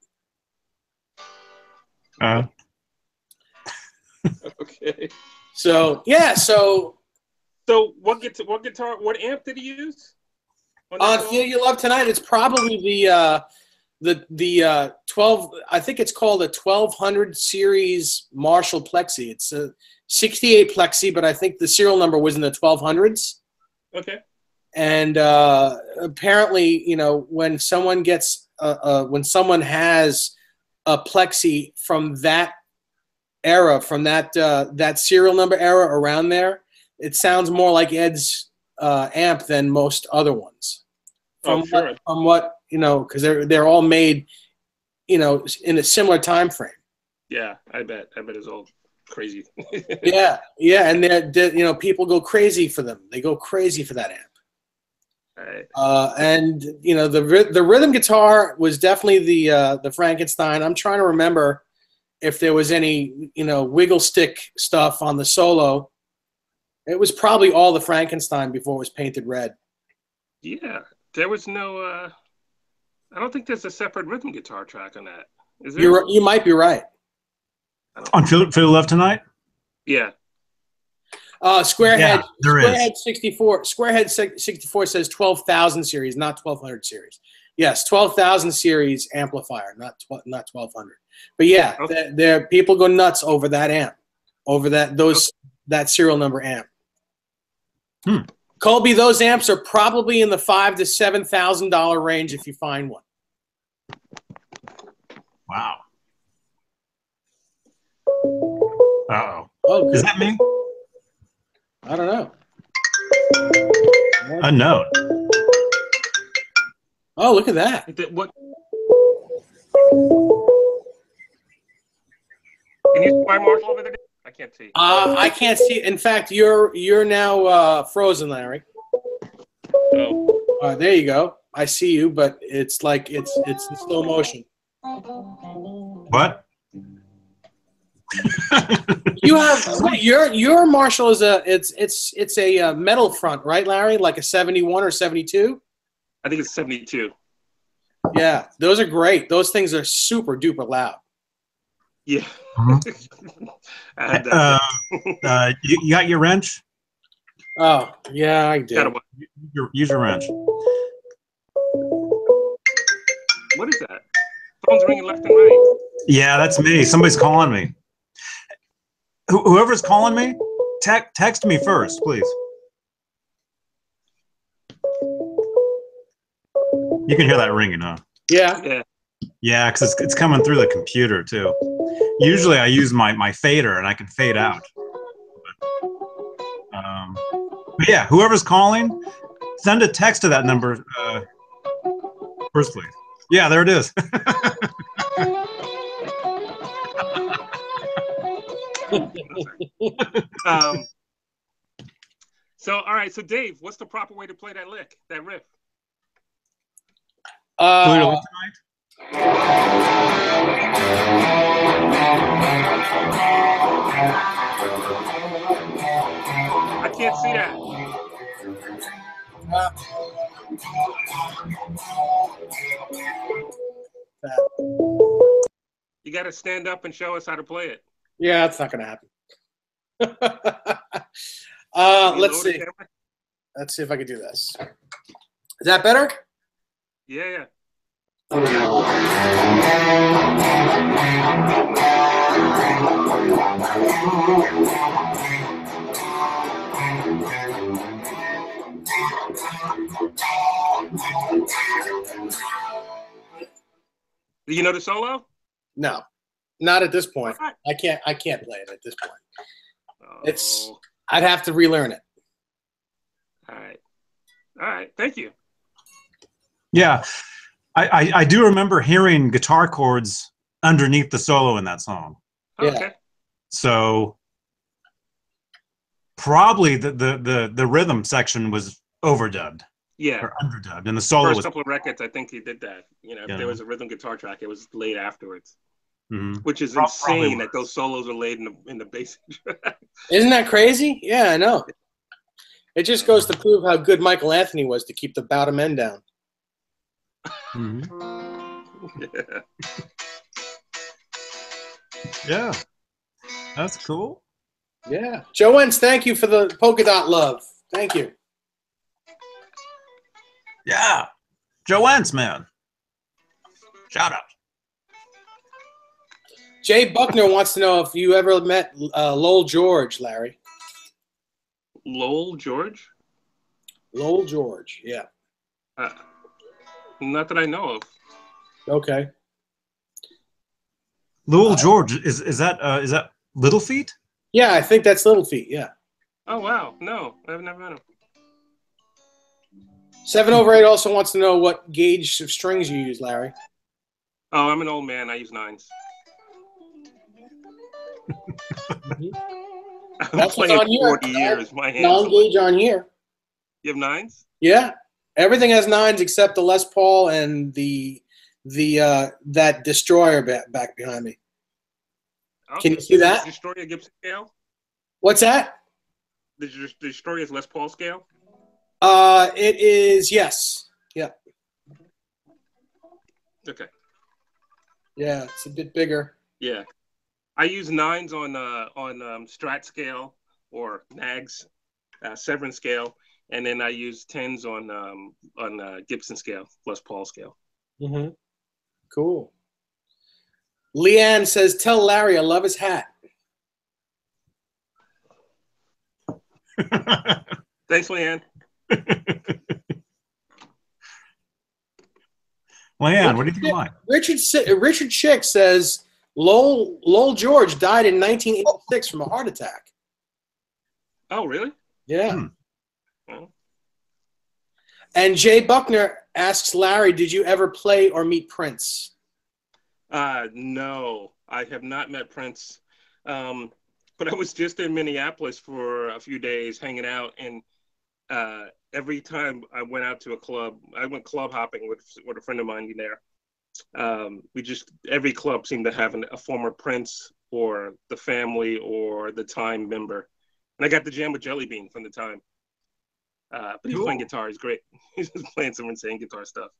Okay. So yeah. So what guitar? What amp did he use? On Feel You Love Tonight, it's probably the 12. I think it's called a 1200 series Marshall Plexi. It's a 68 Plexi, but I think the serial number was in the 1200s. Okay. And apparently, you know, when someone has a Plexi from that era, from that serial number era around there, it sounds more like Ed's amp than most other ones. From what you know, because they're all made, you know, in a similar time frame. Yeah, I bet it's all crazy. yeah, and they're you know, people go crazy for them. They go crazy for that amp. Right. And you know, the rhythm guitar was definitely the Frankenstein. I'm trying to remember if there was any, you know, wiggle stick stuff on the solo. It was probably all the Frankenstein before it was painted red. Yeah, there was no. I don't think there's a separate rhythm guitar track on that. Is there? You might be right. On Feel Love Tonight? Yeah. Squarehead. Yeah, there Squarehead is. 64. Squarehead 64 says 12,000 series, not 1200 series. Yes, 12,000 series amplifier, not 1200. But yeah, okay. People go nuts over that amp, over that serial number amp. Colby, those amps are probably in the $5,000 to $7,000 range if you find one. Wow. Uh-oh. Oh, Is good. that me? I don't know. Unknown. Oh, look at that. What? Can you see my Marshall over there? I can't see. I can't see. In fact, you're now frozen, Larry. Oh. There you go. I see you, but it's like it's in slow motion. What? You have your Marshall is it's a metal front, right, Larry? Like a 71 or 72? I think it's 72. Yeah, those are great. Those things are super duper loud. Yeah. I had Uh, that. you got your wrench? Oh, yeah, I do. Use your wrench. What is that? Phone's ringing left and right. Yeah, that's me. Somebody's calling me. Whoever's calling me, text me first, please. You can hear that ringing, huh? Yeah. Yeah. Yeah, because it's coming through the computer too. Usually I use my fader and I can fade out. But yeah, whoever's calling, send a text to that number first, please. Yeah, there it is. So, all right. So, Dave, what's the proper way to play that riff? Feel your lift tonight? I can't see that. You got to stand up and show us how to play it. Yeah, that's not going to happen. Let's see. Let's see if I can do this. Is that better? Yeah. Do you know the solo? No, not at this point. I can't play it at this point. Oh. I'd have to relearn it. All right. Thank you. Yeah, I do remember hearing guitar chords underneath the solo in that song. Yeah. Okay. So probably the rhythm section was overdubbed. Yeah. Or underdubbed, and the solo First was. couple of records, I think he did that. You know, if there was a rhythm guitar track, it was laid afterwards, which is insane that those solos are laid in the basic track. Isn't that crazy? Yeah, I know. It just goes to prove how good Michael Anthony was to keep the bow to men down. Yeah, that's cool. Yeah, Joe Wentz, thank you for the polka dot love. Thank you. Yeah, Joe Wentz, man. Shout out. Jay Buckner wants to know if you ever met Lowell George, Larry. Lowell George? Lowell George, yeah. Not that I know of. Okay. Lowell George, is that Little Feat? Yeah, I think that's Little Feat, yeah. Oh, wow. No, I've never met him. 7 over 8 also wants to know what gauge of strings you use, Larry. Oh, I'm an old man. I use 9s. That's what's on here. 40 years. My hands. 9 gauge on here. You have 9s? Yeah, everything has 9s except the Les Paul and the that Destroyer back behind me. Okay. Can you see that? Did Destroyer Gibson scale? What's that? The Destroyer's Les Paul scale? It is, yes. Yeah. Okay. Yeah, it's a bit bigger. Yeah. I use 9s on Strat scale or Nags, Severance scale, and then I use 10s on Gibson scale, Les Paul scale. Mm-hmm. Cool. Leanne says, "Tell Larry I love his hat." Thanks, Leanne. Leanne, what do you think of mine? Richard Schick says, Lowell George died in 1986 from a heart attack. Oh, really? Yeah. Oh. And Jay Buckner asks Larry, did you ever play or meet Prince? No, I have not met Prince. But I was just in Minneapolis for a few days hanging out, and every time I went out to a club, I went club hopping with a friend of mine there. Every club seemed to have a former Prince or the family or the Time member. And I got to jam with Jelly Bean from the Time. But he's playing guitar. He's great. He's just playing some insane guitar stuff.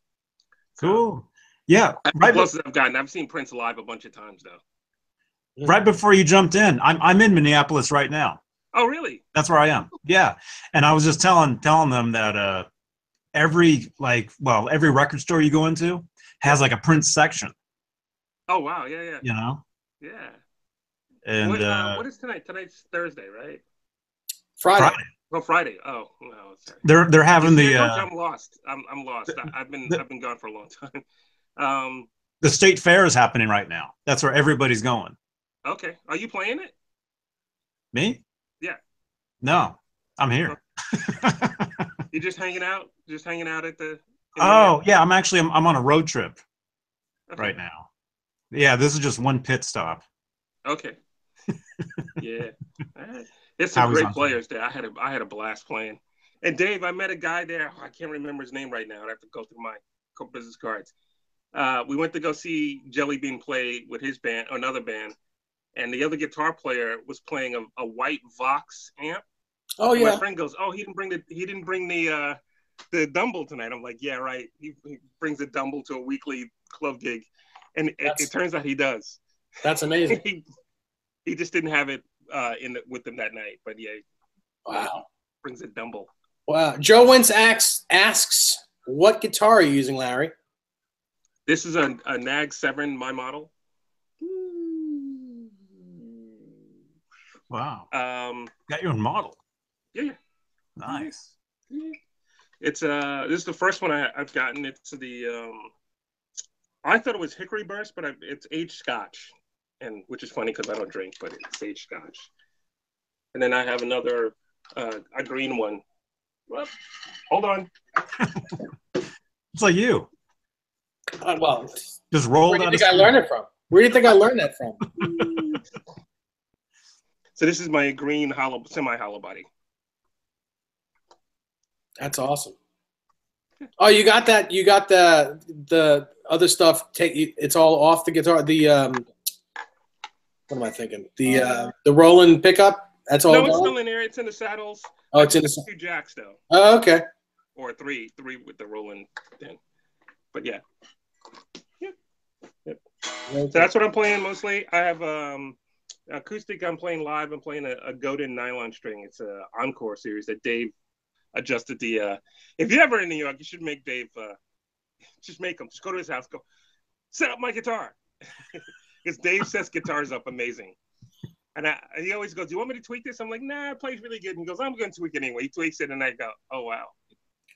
Cool. Yeah. Closest I've gotten. I've seen Prince live a bunch of times, though. Right before you jumped in, I'm in Minneapolis right now. Oh, really? That's where I am. Yeah. And I was just telling them that every record store you go into has like a Prince section. Oh, wow. Yeah, yeah. You know? Yeah. And what is tonight? Tonight's Thursday, right? Friday. Oh, Friday. Oh, no, sorry. They're having I'm lost. I'm lost. I've been gone for a long time. The state fair is happening right now. That's where everybody's going. Okay. Are you playing it? Me? Yeah. No, I'm here. You're just hanging out? Just hanging out at the... Yeah. I'm on a road trip right now. Yeah, this is just one pit stop. Okay. Yeah. There's some great players there. I had a blast playing. And Dave, I met a guy there. I can't remember his name right now. I have to go through my business cards. We went to go see Jelly Bean play with his band, another band, and the other guitar player was playing a white Vox amp. Oh, yeah. My friend goes, "Oh, he didn't bring the Dumble tonight." I'm like, "Yeah, right. He brings a Dumble to a weekly club gig," and it turns out he does. That's amazing. He just didn't have it with him that night, but yeah. Wow. Brings a Dumble. Wow. Joe Wentz asks, what guitar are you using, Larry? This is a Nag 7, my model. Wow. Got your own model. Yeah. Nice. Yeah. It's this is the first one I've gotten. It's the I thought it was Hickory Burst, but it's aged Scotch, and which is funny because I don't drink, but it's aged Scotch. And then I have another a green one. Well, hold on. It's like you. Well, just rolled. Where do you think I learned it from? Where do you think I learned that from? So this is my green semi-hollow body. That's awesome. Oh, you got that? You got the other stuff? It's all off the guitar. The what am I thinking? The Roland pickup. That's all. No, it's still in there. It's in the saddles. Oh, it's in the 2 jacks though. Oh, okay. Or three with the Roland thing. But yeah. Yep. So that's what I'm playing mostly. I have acoustic. I'm playing live. I'm playing a Godin nylon string. It's a Encore series that Dave adjusted the. If you're ever in New York, you should make Dave. Just make him. Just go to his house. Go set up my guitar. Because Dave sets guitars up amazing. And he always goes, "Do you want me to tweak this?" I'm like, "Nah, it plays really good." And he goes, "I'm going to tweak it anyway." He tweaks it, and I go, "Oh wow."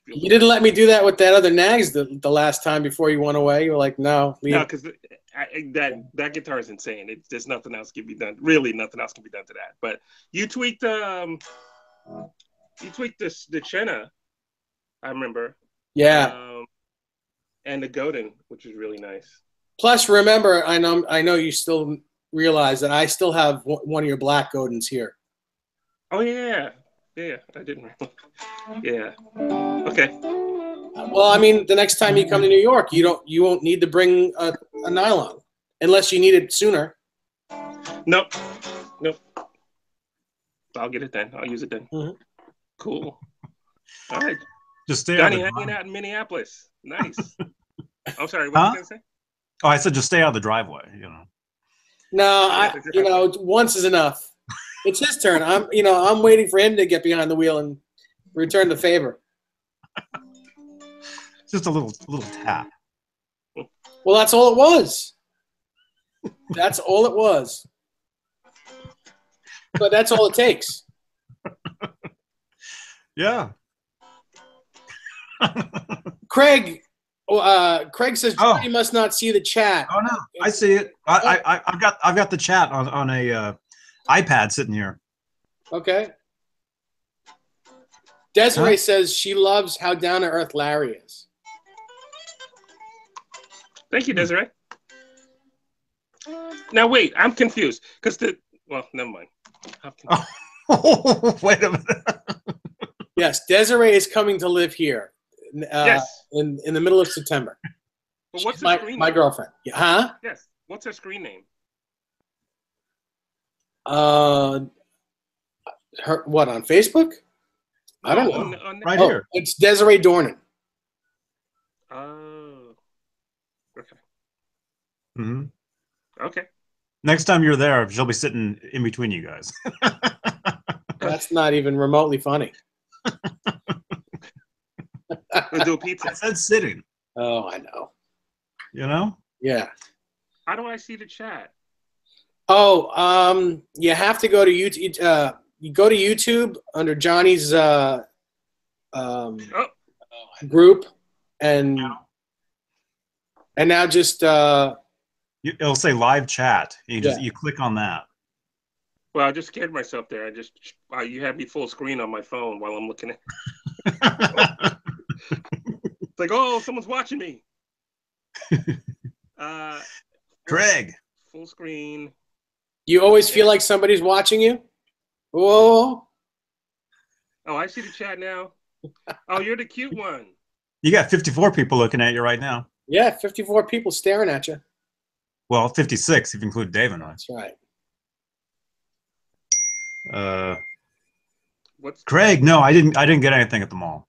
You didn't let me do that with that other Nags the last time before you went away. You were like, "No, leave." No, because that guitar is insane. There's nothing else can be done. Really, nothing else can be done to that. But you tweaked the Chenna, I remember. Yeah. And the Godin, which is really nice. Plus, remember, I know you still realize that I still have one of your black Godins here. Oh yeah. Yeah, I didn't. Yeah. Okay. Well, I mean, the next time you come to New York, you won't need to bring a nylon unless you need it sooner. Nope. I'll get it then. I'll use it then. Mm-hmm. Cool. All right. Just stay Johnny hanging out in Minneapolis. Nice. I'm sorry. What were you gonna say? Oh, I said just stay out of the driveway. No, once is enough. It's his turn. I'm waiting for him to get behind the wheel and return the favor. Just a little tap. Well, that's all it was. That's all it was. But that's all it takes. Yeah. Craig, Craig says Oh. Johnny must not see the chat. Oh no, I see it. I've got the chat on a iPad sitting here. Okay. Desiree Huh? says she loves how down to earth Larry is. Thank you, Desiree. Now wait, I'm confused because never mind. Oh, wait a minute. Yes, Desiree is coming to live here. Yes. In the middle of September. But what's She's her screen my name? girlfriend. Yeah, huh? Yes. What's her screen name? Her what on Facebook? I don't know. Right here. It's Desiree Dornan. Oh. Okay. Mm-hmm. Okay. Next time you're there, she'll be sitting in between you guys. That's not even remotely funny. We'll do a pizza. I said sitting. Oh, I know. You know? Yeah. How do I see the chat? Oh, you have to go to YouTube. You go to YouTube under Johnny's group, and now just it'll say live chat. You click on that. Well, I just scared myself there. You had me full screen on my phone while I'm looking at. It's like, oh, someone's watching me. Craig. Full screen. You always feel like somebody's watching you? Whoa. Oh, I see the chat now. Oh, you're the cute one. You got 54 people looking at you right now. Yeah, 54 people staring at you. Well, 56 if you include Dave and I. That's right. Craig? No, I didn't get anything at the mall.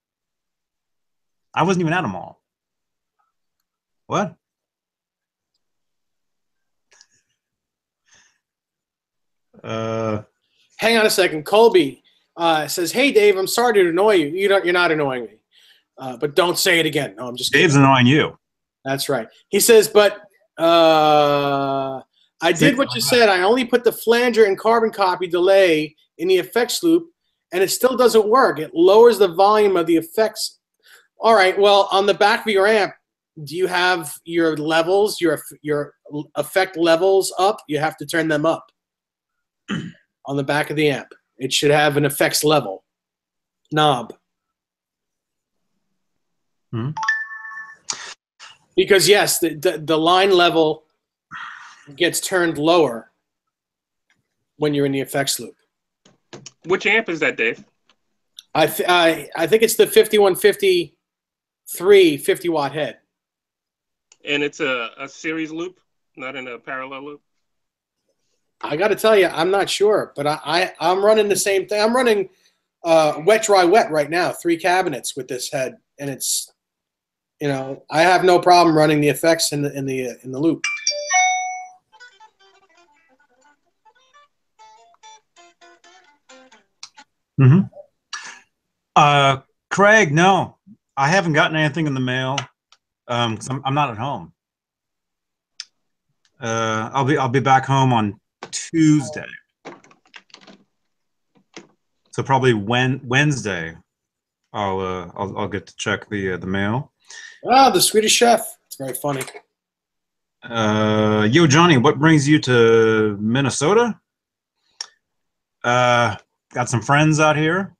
I wasn't even at a mall. What? Hang on a second. Colby says, "Hey, Dave, I'm sorry to annoy you. You're not annoying me, but don't say it again." No, I'm just kidding. Dave's annoying you. That's right. He says, "But I did what you said. I only put the flanger and carbon copy delay in the effects loop, and it still doesn't work. It lowers the volume of the effects." All right. Well, on the back of your amp, do you have your levels, your effect levels up? You have to turn them up. On the back of the amp, it should have an effects level knob. Hmm. Because yes, the line level gets turned lower when you're in the effects loop. Which amp is that, Dave? I think it's the 5153 50-watt head. And it's a series loop, not in a parallel loop? I got to tell you, I'm not sure, but I'm running the same thing. I'm running wet, dry, wet right now, 3 cabinets with this head, and it's, I have no problem running the effects in the loop. Mm-hmm. Craig, no, I haven't gotten anything in the mail. 'Cause I'm not at home. I'll be back home on Tuesday. So probably Wednesday, I'll get to check the mail. Ah, the Swedish Chef. It's very funny. Yo, Johnny, what brings you to Minnesota? Got some friends out here.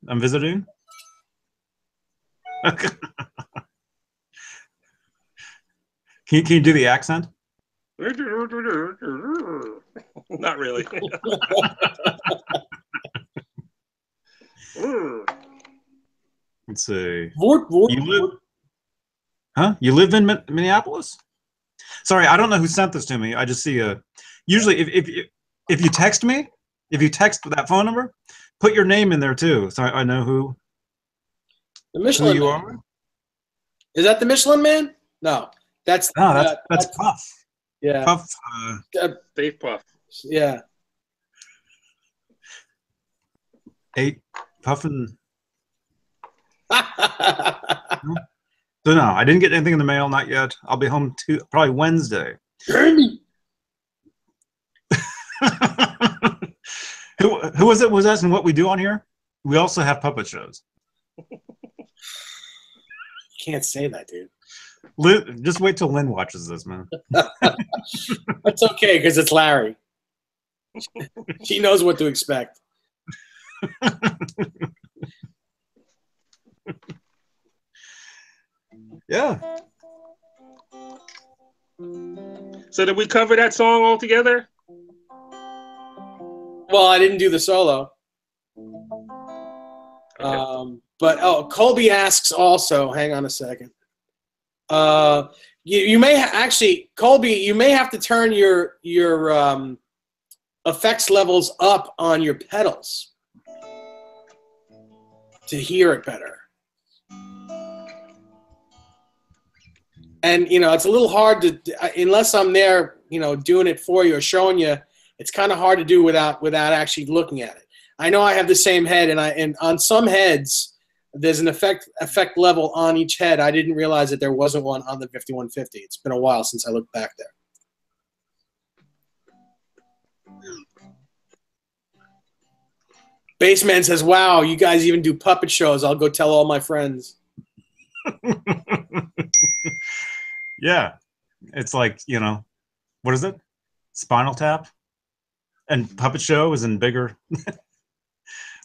I'm visiting. Can you do the accent? Not really. Let's see. You live in Minneapolis? Sorry, I don't know who sent this to me. I just see usually if you text me, if you text that phone number, put your name in there too, so I know who Michelin you Man. are. Is that the Michelin Man? No, that's Puff. Yeah, Puff. Dave Puff. Yeah. Puffin. So no, I didn't get anything in the mail, not yet. I'll be home probably Wednesday. Jeremy. Who was asking what we do on here? We also have puppet shows. Can't say that, dude. Just wait till Lynn watches this, man. That's okay because it's Larry. She knows what to expect. Yeah. So did we cover that song altogether? Well, I didn't do the solo. Okay. But Colby asks also. Hang on a second. You may actually, Colby, you may have to turn your effects levels up on your pedals to hear it better. And it's a little hard to, unless I'm there, doing it for you or showing you. It's kind of hard to do without actually looking at it. I know I have the same head, and on some heads, there's an effect level on each head. I didn't realize that there wasn't one on the 5150. It's been a while since I looked back there. Bassman says, "Wow, you guys even do puppet shows. I'll go tell all my friends." Yeah. It's like, what is it? Spinal Tap? And Puppet Show is in bigger.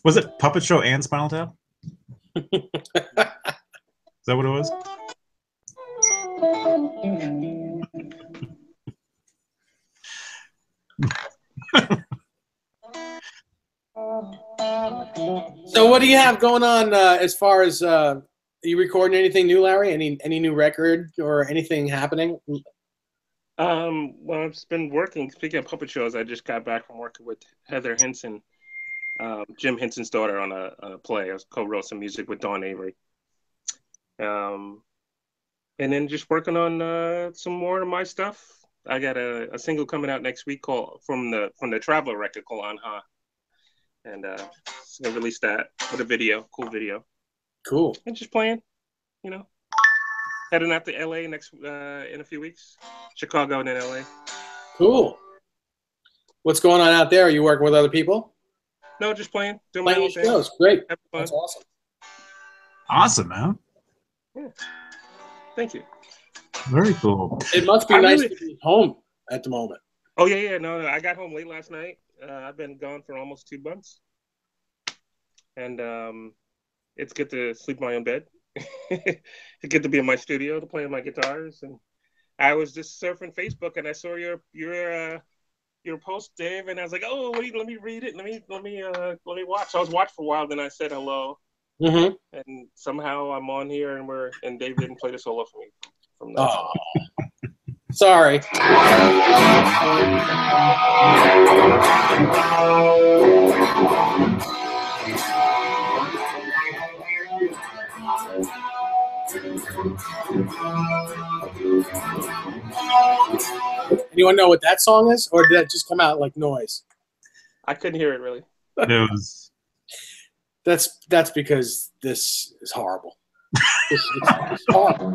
Was it Puppet Show and Spinal Tap? Is that what it was? So what do you have going on as far as are you recording anything new, Larry? Any new record or anything happening? Well, I've just been working. Speaking of puppet shows, I just got back from working with Heather Henson, Jim Henson's daughter, on a play. I co-wrote some music with Dawn Avery. And then just working on some more of my stuff. I got a single coming out next week called from the Traveler record called Anha, and just gonna release that with a video, cool video. Cool. And just playing, heading out to LA next in a few weeks, Chicago and then LA. Cool. What's going on out there? Are you working with other people? No, just playing, doing my own thing. Shows. Great. Having fun. That's awesome. Awesome, man. Yeah. Thank you. Very cool. It must be nice to be home at the moment. Oh yeah. No, I got home late last night. I've been gone for almost 2 months, and it's good to sleep in my own bed. It's good to be in my studio to play my guitars. And I was just surfing Facebook and I saw your post, Dave, and I was like, oh, wait, let me read it. Let me watch. I was watching for a while, then I said hello. Mm-hmm. And somehow I'm on here, and Dave didn't play the solo for me from that. Oh, sorry. Anyone know what that song is, or did that just come out like noise? I couldn't hear it really. It was. That's because this is horrible. It's horrible.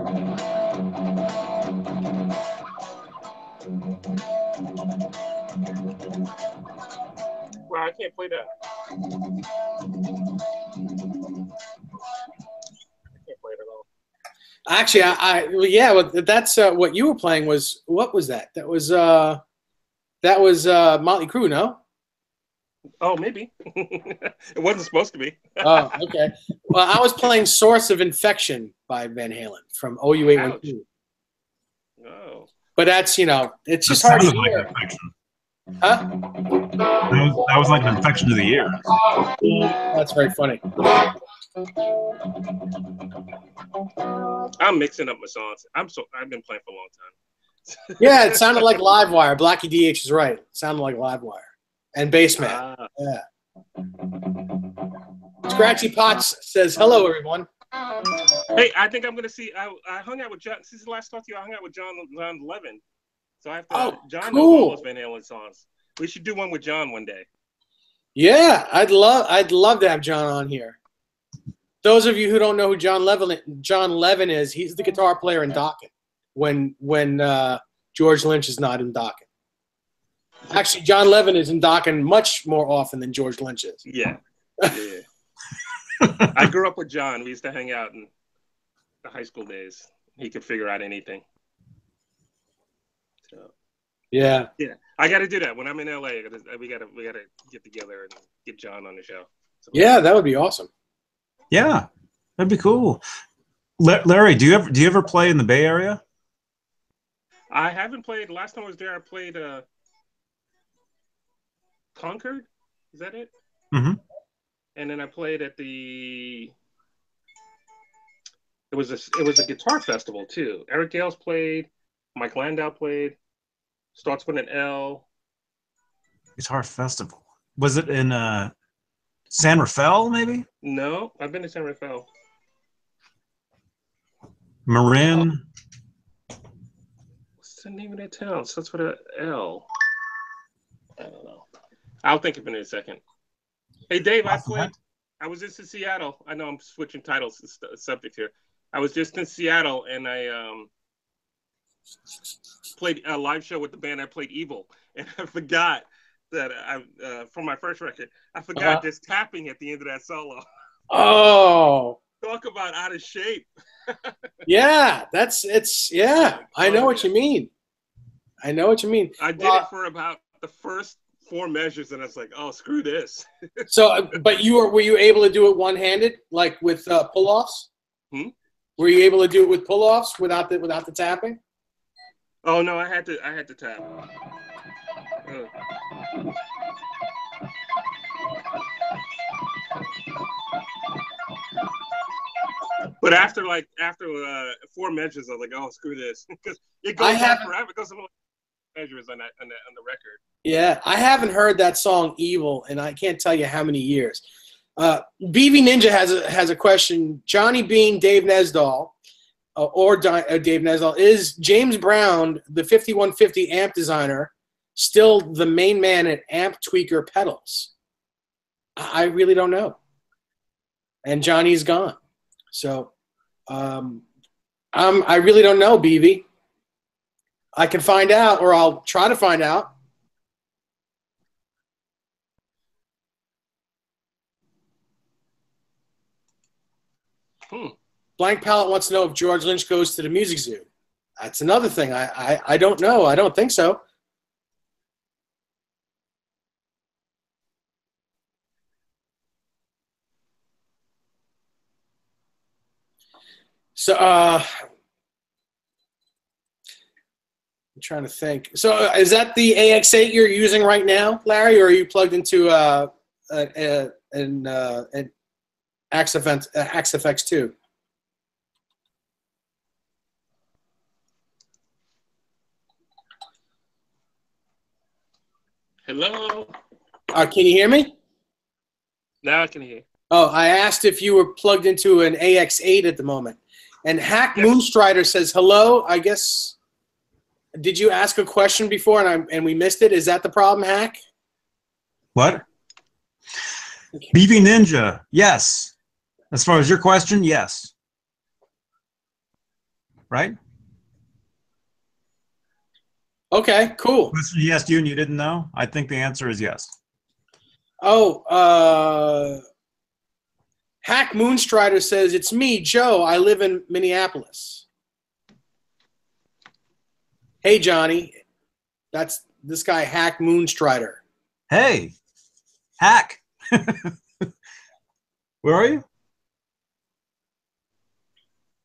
Well, I can't play that. I can't play it at all. Actually, well, that's what you were playing was, what was that? That was Motley Crue, no? Oh, maybe. It wasn't supposed to be. Oh, okay. Well, I was playing Source of Infection by Van Halen from OU812. Oh. But that's, it's just hard to hear. Like Huh? that was like an infection of the ear. That's very funny. I'm mixing up my songs. I've been playing for a long time. Yeah, it sounded like Livewire. Blackie DH is right. It sounded like Livewire. And Bassman. Yeah. Scratchy Potts says, hello, everyone. Hey, I think I'm going to see. I hung out with John. Since the last talk to you, I hung out with John Levin. So I have to. John knows all those Van Halen songs. We should do one with John one day. Yeah, I'd love to have John on here. Those of you who don't know who John Levin is, he's the guitar player in Dokken when George Lynch is not in Dokken. Actually, John Levin is in Dokken much more often than George Lynch is. Yeah. I grew up with John. We used to hang out in the high school days. he could figure out anything. So Yeah. yeah, I got to do that when I'm in LA. We gotta get together and get John on the show. So, Yeah, that would be awesome. Yeah, that'd be cool. Larry, do you ever play in the Bay Area? I haven't played. Last time I was there, I played Concord. Is that it? Mm-hmm. And then I played at the. It was a guitar festival too. Eric Gales played. Mike Landau played. Starts with an L. Guitar Festival. Was it in San Rafael, maybe? No, I've been to San Rafael. Marin. What's the name of that town? Starts with an L. I don't know. I'll think of it in a second. Hey, Dave, I was just in Seattle. I know I'm switching titles, subject here. I was just in Seattle, and I played a live show with the band. I played Evil, and I forgot that from my first record, I forgot this tapping at the end of that solo. Oh. Talk about out of shape. Yeah, I know what you mean. I know what you mean. I did it for about the first 4 measures, and I was like, "Oh, screw this." So, but were you able to do it one-handed, like with pull-offs? Were you able to do it with pull-offs without the tapping? Oh no, I had to tap. But after 4 measures, I was like, "Oh, screw this," because it goes on forever. It goes on measures on the record. Yeah, I haven't heard that song "Evil" and I can't tell you how many years. BV Ninja has a question. Johnny Beane, Dave Nesdahl, Dave Nesdahl, is James Brown, the 5150 amp designer, still the main man at Amp Tweaker Pedals? I really don't know. And Johnny's gone. So I really don't know, BV. I can find out, or I'll try to find out. Blank Palette wants to know if George Lynch goes to the Music Zoo. That's another thing. I don't know. I don't think so. So I'm trying to think. So is that the AX8 you're using right now, Larry, or are you plugged into an AXFX 2? Hello. Can you hear me? Now I can hear. Oh, I asked if you were plugged into an AX8 at the moment. And Hack Moonstrider says hello. I guess, did you ask a question before and we missed it? Is that the problem, Hack? What? BV Ninja, yes. As far as your question, yes. Right? Okay, cool. Question he asked you and you didn't know? I think the answer is yes. Oh, Hack Moonstrider says, it's me, Joe. I live in Minneapolis. Hey, Johnny. That's this guy, Hack Moonstrider. Hey, Hack. Where are you?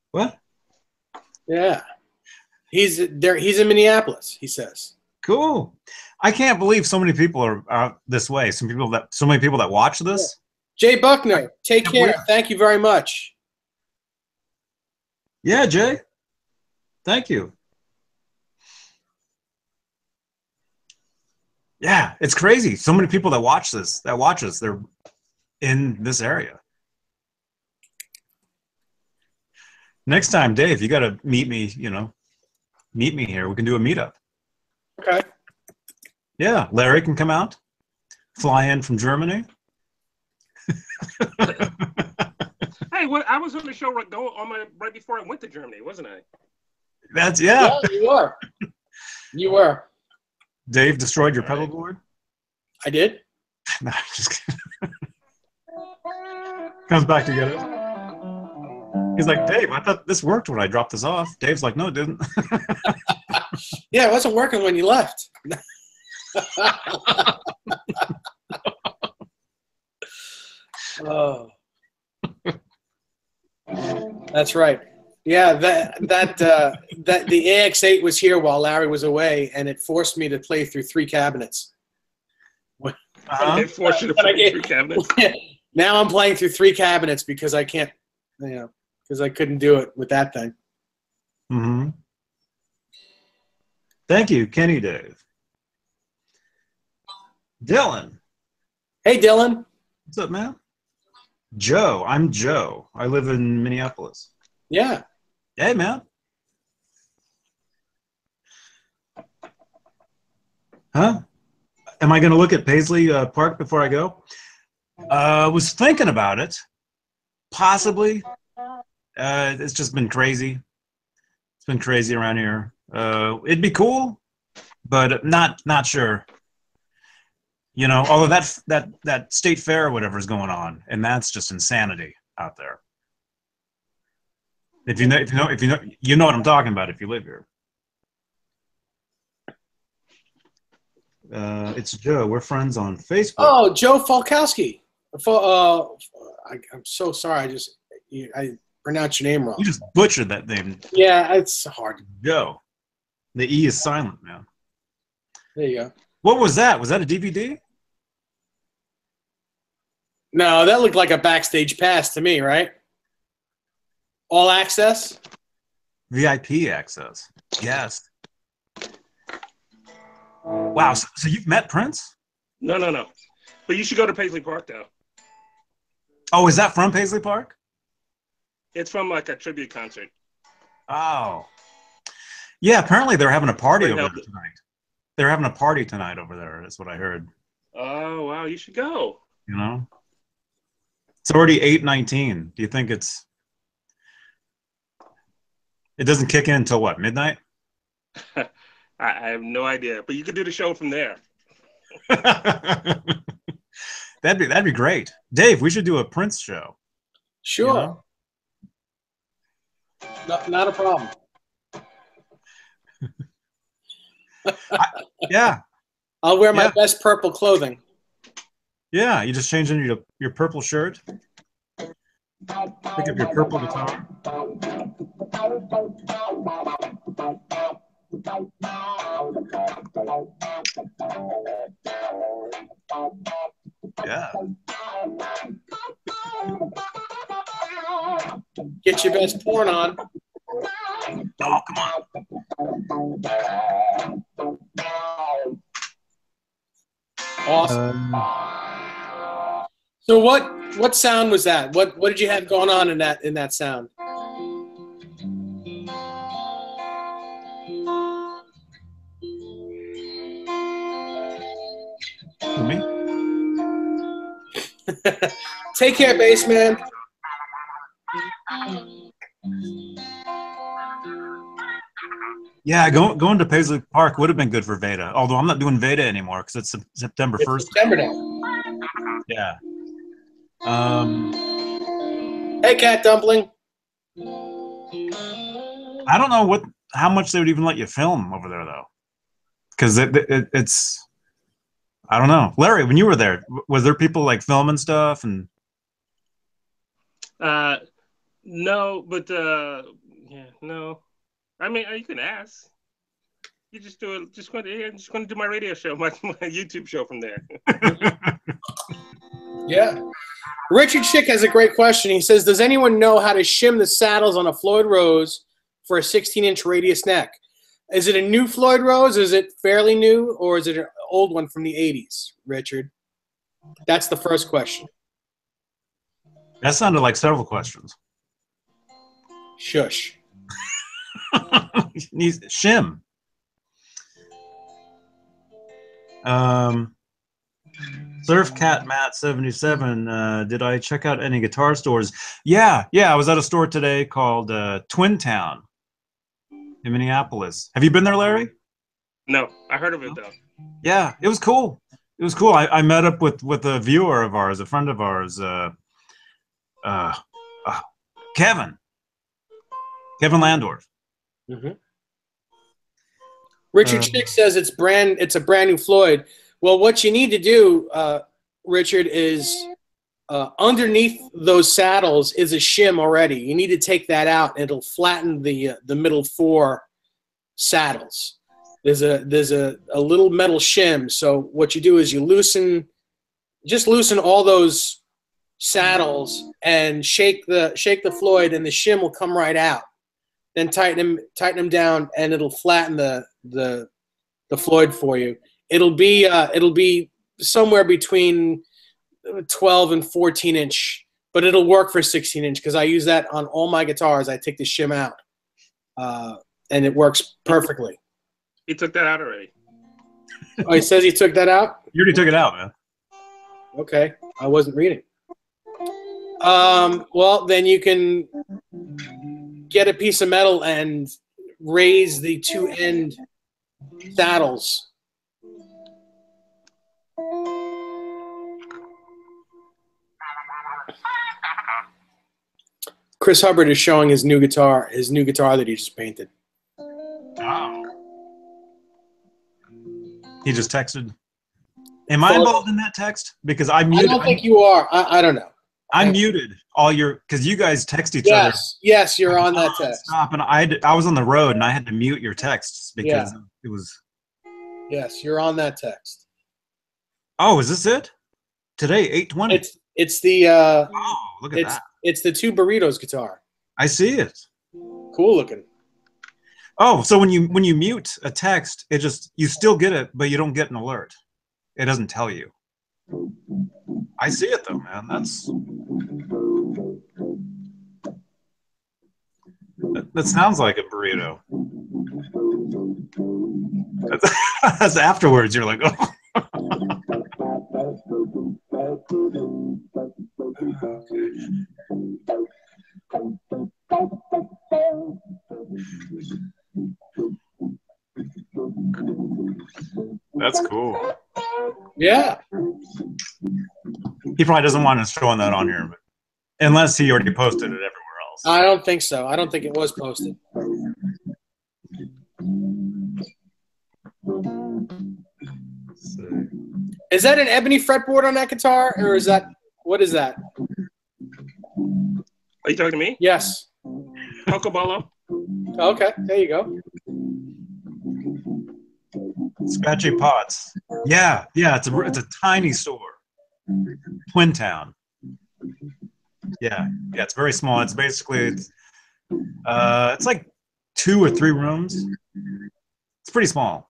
What? Yeah. He's there. He's in Minneapolis, he says. Cool. I can't believe so many people are this way. So many people that watch this. Jay Buckner, take care. Thank you very much. Yeah, Jay. Thank you. Yeah, it's crazy. So many people that watch this, they're in this area. Next time, Dave, you got to meet me, meet me here. We can do a meetup. Okay. Yeah, Larry can come out, fly in from Germany. Hey, I was on the show right before I went to Germany, wasn't I? Yeah, you were. You were. Dave destroyed your pedal board? I did. No, I'm just kidding. Comes back to get it. He's like, Dave, I thought this worked when I dropped this off. Dave's like, no, it didn't. Yeah, it wasn't working when you left. Oh, that's right. Yeah, that the AX8 was here while Larry was away, and it forced me to play through 3 cabinets. It forced you to play 3 cabinets. Now I'm playing through 3 cabinets because I can't, because I couldn't do it with that thing. Mm-hmm. Thank you, Kenny Dave. Dylan. Hey, Dylan. What's up, man? Joe. I'm Joe. I live in Minneapolis. Yeah. Hey, man. Huh? Am I going to look at Paisley Park before I go? Was thinking about it. Possibly. It's just been crazy. It's been crazy around here. It'd be cool, but not sure. You know, although that state fair or whatever is going on, and that's just insanity out there. If you know what I'm talking about if you live here. It's Joe. We're friends on Facebook. Oh, Joe Falkowski. I'm so sorry. I pronounced your name wrong. You just butchered that name. Yeah, it's hard. Joe. The E is silent, man. There you go. What was that? Was that a DVD? No, that looked like a backstage pass to me, right? All access? VIP access. Yes. Wow. So you've met Prince? No. But you should go to Paisley Park, though. Oh, is that from Paisley Park? It's from like a tribute concert. Oh. Yeah, apparently they're having a party over there tonight. They're having a party tonight over there, is what I heard. Oh, wow. You should go. You know? It's already 8:19. Do you think it doesn't kick in until what, midnight? I have no idea, but you could do the show from there. That'd be great. Dave, we should do a Prince show. Sure. You know? Not a problem. Yeah. I'll wear my best purple clothing. Yeah, you just change into your purple shirt. Pick up your purple guitar. Yeah. Get your best porn on. Oh, come on. Awesome. So what sound was that? What did you have going on in that sound? For me? Take care, bass man. Yeah, going to Paisley Park would have been good for Veda. Although I'm not doing Veda anymore because it's September 1st. September now. Yeah. Hey, Cat Dumpling. I don't know how much they would even let you film over there though, because it's. I don't know, Larry. When you were there, was there people like filming stuff and? No, but no. I mean, you can ask. You just do it. Just going to do my radio show, my YouTube show from there. Yeah. Richard Schick has a great question. He says, does anyone know how to shim the saddles on a Floyd Rose for a 16-inch radius neck? Is it a new Floyd Rose? Is it fairly new? Or is it an old one from the 80s, Richard? That's the first question. That sounded like several questions. Shush. Needs shim. Surf Cat Matt 77. Did I check out any guitar stores? Yeah. I was at a store today called Twin Town in Minneapolis. Have you been there, Larry? No, I heard of it though. Yeah, it was cool. It was cool. I met up with a viewer of ours, a friend of ours, Kevin. Kevin Landorf. Mm-hmm. Richard Schick says it's a brand new Floyd. Well, what you need to do, Richard, is underneath those saddles is a shim already. You need to take that out, and it'll flatten the middle 4 saddles. There's a little metal shim. So what you do is you loosen all those saddles and shake the Floyd, and the shim will come right out. Then tighten them down, and it'll flatten the Floyd for you. It'll be somewhere between 12 and 14 inch, but it'll work for 16 inch because I use that on all my guitars. I take the shim out, and it works perfectly. He took that out already. Oh, he says he took that out? You already took it out, man. Okay, I wasn't reading. Well, then you can get a piece of metal and raise the 2 end saddles. Chris Hubbard is showing his new guitar that he just painted. Wow. He just texted. Am I involved in that text? Because I muted. I don't think you are. I don't know. I muted all your, because you guys text each other. Yes, you're on that text. Stop, and I was on the road and I had to mute your texts because it was. Yes, you're on that text. Oh, is this it? Today, 8:20. It's the. Oh, look at that. It's the 2 Burritos guitar. I see it. Cool looking. Oh, so when you mute a text, it just, you still get it, but you don't get an alert. It doesn't tell you. I see it though, man. That sounds like a burrito. That's afterwards. You're like, oh. That's cool. Yeah. He probably doesn't want us showing that on here, but unless he already posted it everywhere else. I don't think so. I don't think it was posted. Is that an ebony fretboard on that guitar, or is that, what is that? Are you talking to me? Yes. Cocobolo. Okay, there you go. Scratchy Pots. Yeah, it's a tiny store. Twin Town. Yeah, it's very small. It's basically it's like 2 or 3 rooms. It's pretty small.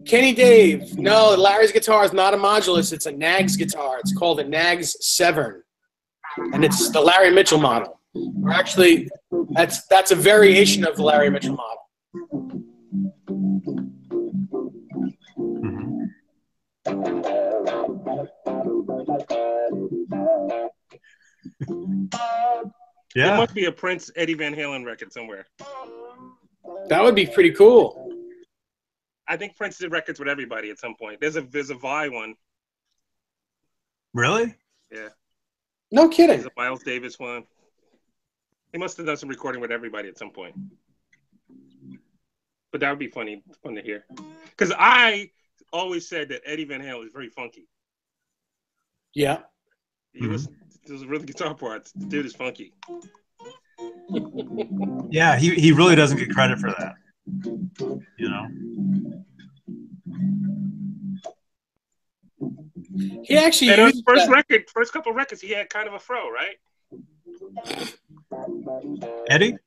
Kenny Dave. No, Larry's guitar is not a modulus. It's a Nags guitar. It's called a Nags Severn, and it's the Larry Mitchell model. Or actually, that's a variation of the Larry Mitchell model. Mm-hmm. Yeah. There must be a Prince Eddie Van Halen record somewhere. That would be pretty cool. I think Prince did records with everybody at some point. There's a Vi one. Really? Yeah. No kidding. There's a Miles Davis one. He must have done some recording with everybody at some point. But that would be fun to hear. Because I always said that Eddie Van Halen is very funky. Yeah. You listen to those really guitar parts. The dude is funky. Yeah, he really doesn't get credit for that. You know? He actually and on used his first couple records, he had kind of a fro, right? Eddie?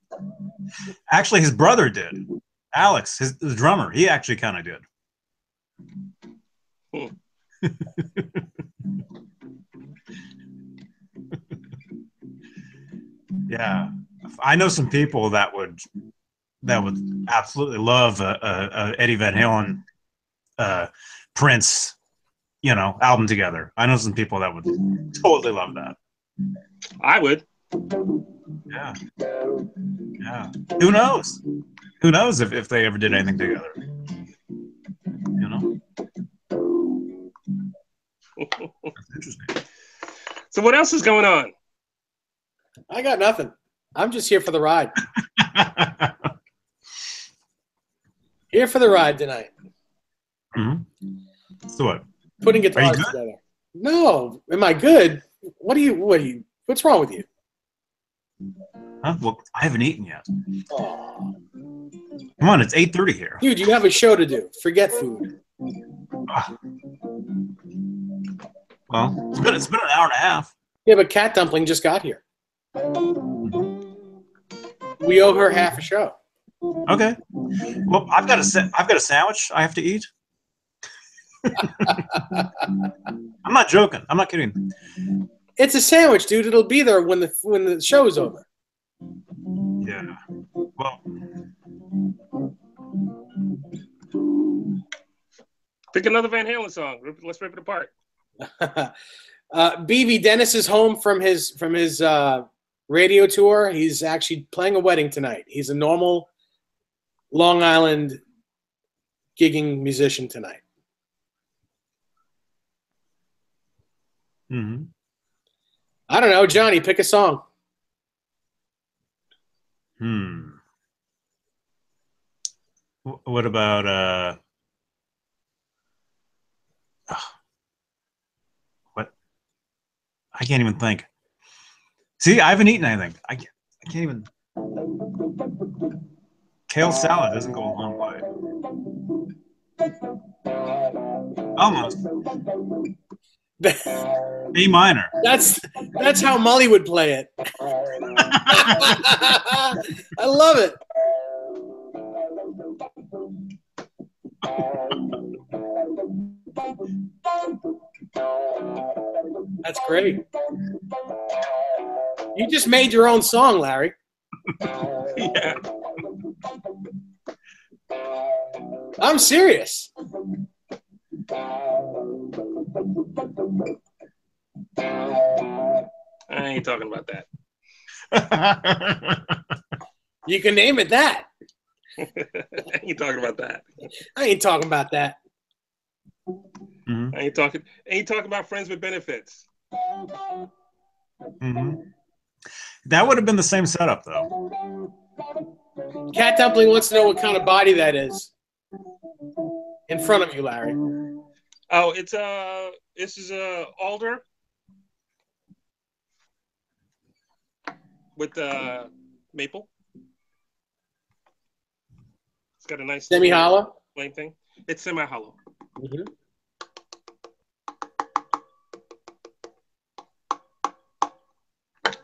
Actually, his brother did. Alex, the drummer, he actually kind of did. Yeah, I know some people that would absolutely love a Eddie Van Halen, Prince, album together. I know some people that would totally love that. I would. Yeah. Who knows? Who knows if they ever did anything together? That's interesting. So what else is going on? I got nothing. I'm just here for the ride. Here for the ride tonight. So what? Putting guitars together. No, am I good? What's wrong with you? Huh? Well, I haven't eaten yet. Aw. Come on, it's 8:30 here. Dude, you have a show to do. Forget food. Well, it's been an hour and a half. Yeah, but Cat Dumpling just got here. We owe her half a show. Okay. Well, I've got a sandwich I have to eat. I'm not joking. I'm not kidding. It's a sandwich, dude. It'll be there when the show's over. Yeah. Well, pick another Van Halen song. Let's rip it apart. BB Dennis is home from his radio tour. He's actually playing a wedding tonight. He's a normal Long Island gigging musician tonight. mm-hmm. I don't know, Johnny. Pick a song. What about what? I can't even think. See, I haven't eaten anything. I can't even. Kale salad doesn't go a long way. Almost. A minor. That's how Molly would play it. I love it. That's great. You just made your own song, Larry. Yeah. I'm serious. I ain't talking about that. You can name it that. I ain't talking about that. I ain't talking about that. Mm-hmm. I ain't talking about friends with benefits. Mm-hmm. That would have been the same setup, though. Cat Dumpling wants to know what kind of body that is. In front of you, Larry. Oh, this is alder with maple. It's got a nice semi-hollow plain thing. It's semi-hollow. Mm-hmm.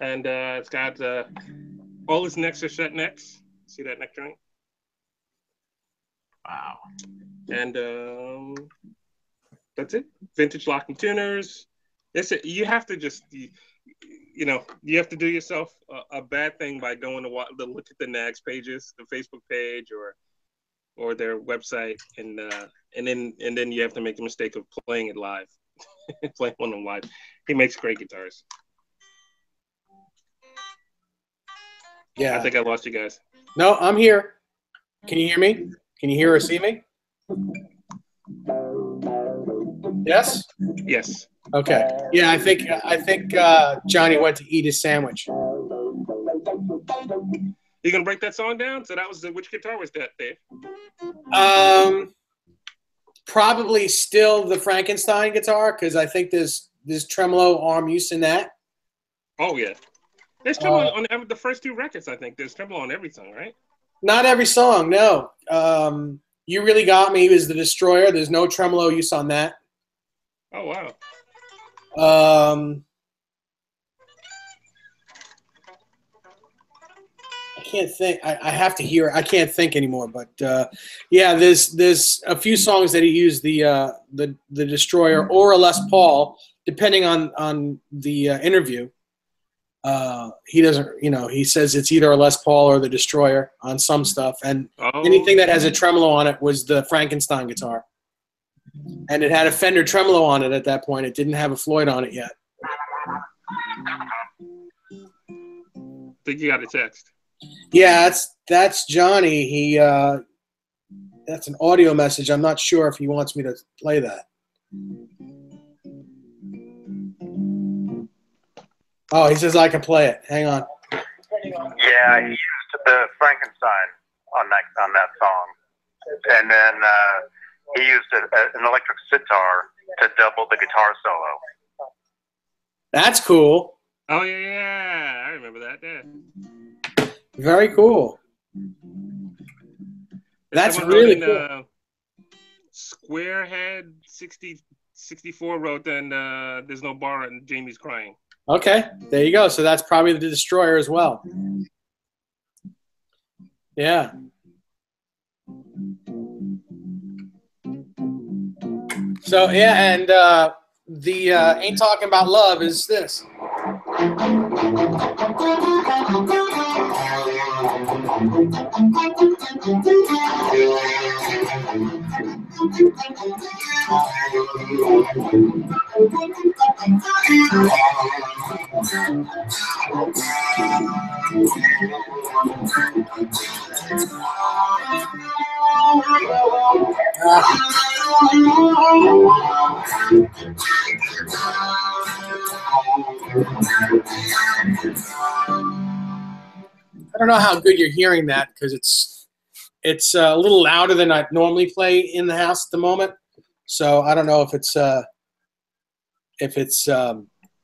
And it's got all its necks are set necks. See that neck joint? Wow. And that's it. Vintage locking tuners. You have to just, you have to do yourself a bad thing by going to look at the NAGS pages, the Facebook page or their website, and then you have to make the mistake of playing it live, playing one of them live. He makes great guitars. Yeah. I think I lost you guys. No, I'm here. Can you hear me? Can you hear or see me? Yes? Yes. Okay. Yeah, I think Johnny went to eat his sandwich. You gonna break that song down? So that was which guitar was that, Dave? Probably still the Frankenstein guitar, because I think there's tremolo arm use in that. Oh yeah. There's tremolo on the first two records, I think. There's tremolo on every song, right? Not every song, no. You Really Got Me was the Destroyer. There's no tremolo use on that. Oh, wow. I can't think. I have to hear. I can't think anymore. But yeah, there's a few songs that he used the Destroyer or a Les Paul, depending on the interview. He doesn't, he says it's either a Les Paul or the Destroyer on some stuff, and anything that has a tremolo on it was the Frankenstein guitar, and it had a Fender tremolo on it at that point. It didn't have a Floyd on it yet. I think you got a text. Yeah, that's Johnny. He that's an audio message. I'm not sure if he wants me to play that. Oh, he says I can play it. Hang on. Yeah, he used the Frankenstein on that song, and then he used an electric sitar to double the guitar solo. That's cool. Oh yeah, I remember that. Yeah. Very cool. That's really cool. Squarehead 64 wrote, then there's no bar and Jamie's crying. Okay, there you go. So that's probably the Destroyer as well. Yeah. So yeah, and the Ain't Talking About Love is this. I don't know how good you're hearing that because it's a little louder than I normally play in the house at the moment. So I don't know if it's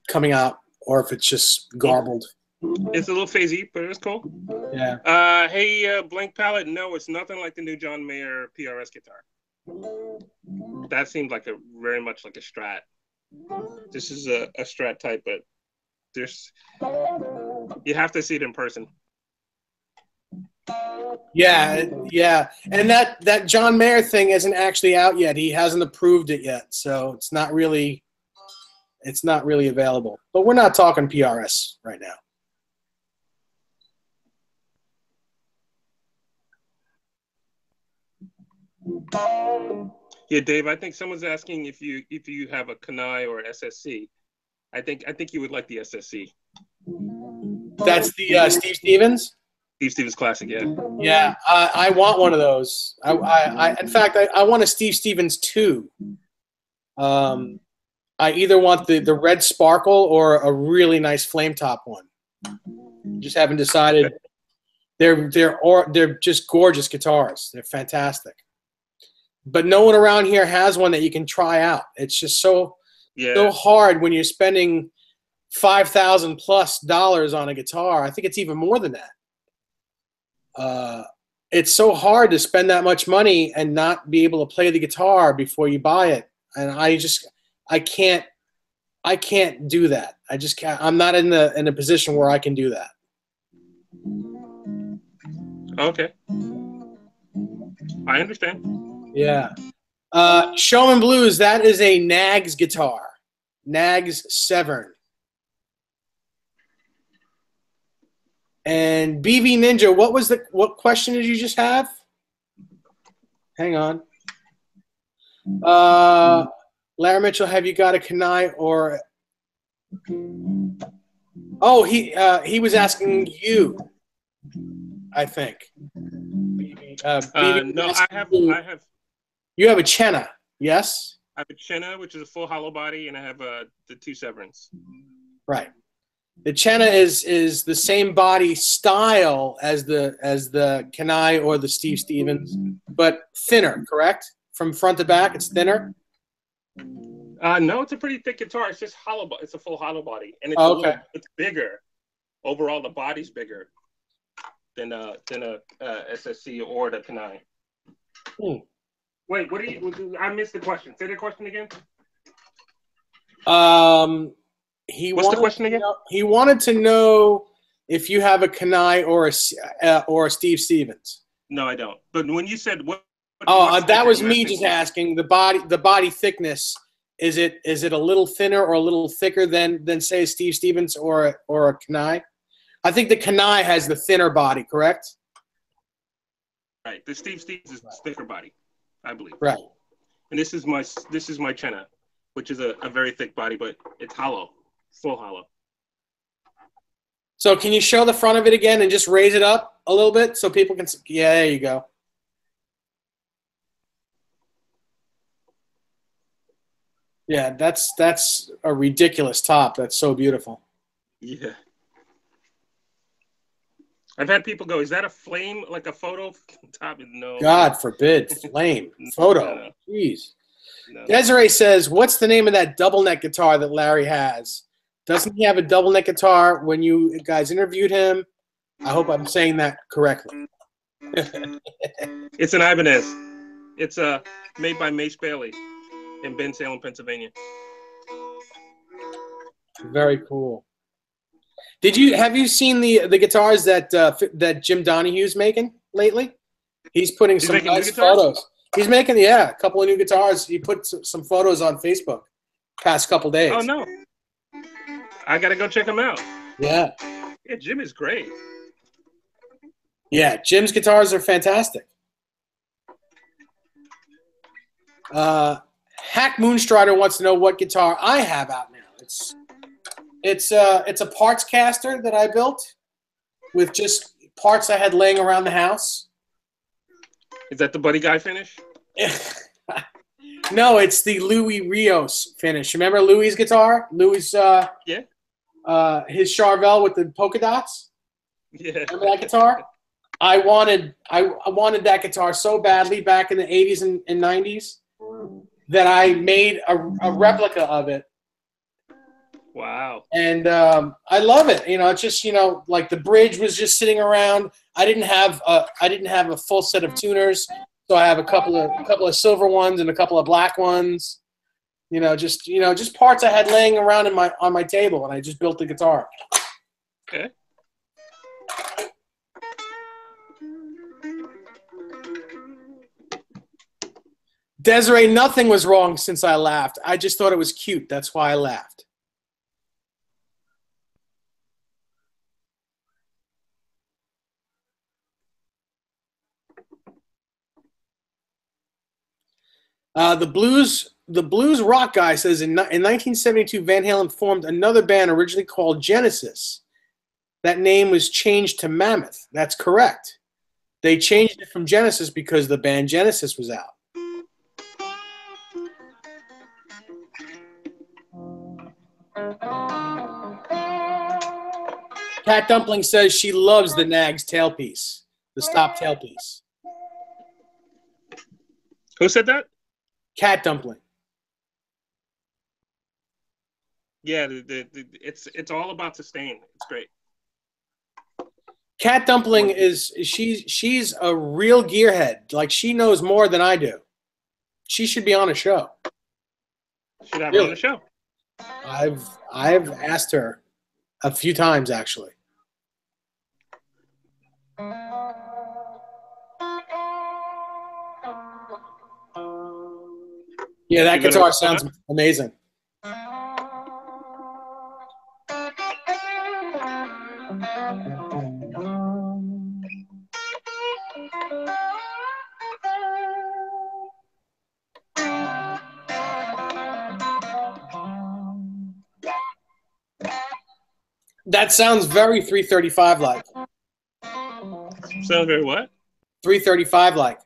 coming out or if it's just garbled. It's a little phasey, but it's cool. Yeah. Hey, Blank Palette. No, it's nothing like the new John Mayer PRS guitar. That seems like very much like a Strat. This is a Strat type, but you have to see it in person. Yeah, and that John Mayer thing isn't actually out yet. He hasn't approved it yet, so it's not really available. But we're not talking PRS right now. Yeah, Dave. I think someone's asking if you have a Kanai or SSC. I think you would like the SSC. That's the Steve Stevens. Steve Stevens Classic, yeah. Yeah, I want one of those. In fact, I want a Steve Stevens 2. I either want the red sparkle or a really nice flame top one. Just haven't decided. They're just gorgeous guitars. They're fantastic. But no one around here has one that you can try out. It's just so hard when you're spending $5,000+ on a guitar. I think it's even more than that. It's so hard to spend that much money and not be able to play the guitar before you buy it. And I can't do that. I just can't. I'm not in a position where I can do that. Okay. I understand. Yeah. Showman Blues, that is a Nags guitar. Nags Severn. And BV Ninja, what question did you just have? Hang on. Larry Mitchell, have you got a Kanai or? Oh, he was asking you, I think. BV, no, I have. You have a Chenna, yes? I have a Chenna, which is a full hollow body, and I have the 2 Severns. Right. The Chenna is the same body style as the Kanai or the Steve Stevens, but thinner, correct? From front to back, it's thinner? No, it's a pretty thick guitar. It's just hollow. It's a full hollow body, and it's it's bigger. Overall, the body's bigger than a SSC or the Kanai. Wait, I missed the question. Say the question again. What's the question again? He wanted to know if you have a Kanai or a Steve Stevens. No, I don't. But when you said what? That was me just asking the body thickness. Is it a little thinner or a little thicker than say a Steve Stevens or a Kanai? I think the Kanai has the thinner body, correct? Right. The Steve Stevens is thicker body, I believe. Right. And this is my Chenna, which is a very thick body, but it's hollow, full hollow. So can you show the front of it again and just raise it up a little bit so people can see? Yeah, there you go. Yeah, that's a ridiculous top. That's so beautiful. Yeah. I've had people go, "Is that a flame, like a photo?" Top, no. God forbid, flame photo. No. Jeez. No. Desiree says, "What's the name of that double neck guitar that Larry has? Doesn't he have a double neck guitar when you guys interviewed him?" I hope I'm saying that correctly. It's an Ibanez. It's made by Mace Bailey in Bensalem, Pennsylvania. Very cool. Have you seen the guitars that Jim Donahue's making lately? He's putting some nice photos. He's making a couple of new guitars. He put some photos on Facebook past couple days. Oh no, I gotta go check him out. Yeah. Yeah, Jim is great. Yeah, Jim's guitars are fantastic. Hack Moonstrider wants to know what guitar I have out now. It's a parts caster that I built with just parts I had laying around the house. Is that the Buddy Guy finish? No, it's the Louis Rios finish. Remember Louis' guitar? Louis' yeah. His Charvel with the polka dots? Yeah. Remember that guitar? I wanted that guitar so badly back in the 80s and 90s that I made a replica of it. Wow. And I love it. It's just, like the bridge was just sitting around. I didn't have a full set of tuners, so I have a couple of silver ones and a couple of black ones. Just parts I had laying around on my table, and I just built the guitar. Okay. Desiree, nothing was wrong since I laughed. I just thought it was cute. That's why I laughed. The blues rock guy says in 1972, Van Halen formed another band originally called Genesis. That name was changed to Mammoth. That's correct. They changed it from Genesis because the band Genesis was out. Cat Dumpling says she loves the Nags tailpiece, the stop tailpiece. Who said that? Cat Dumpling. Yeah, it's all about sustain. It's great. Cat Dumpling she's a real gearhead. Like, she knows more than I do. She should be on a show. Should have her on the show. I've asked her a few times actually. Yeah, that guitar sounds amazing. That sounds very 335 like. Sounds very what? 335 like.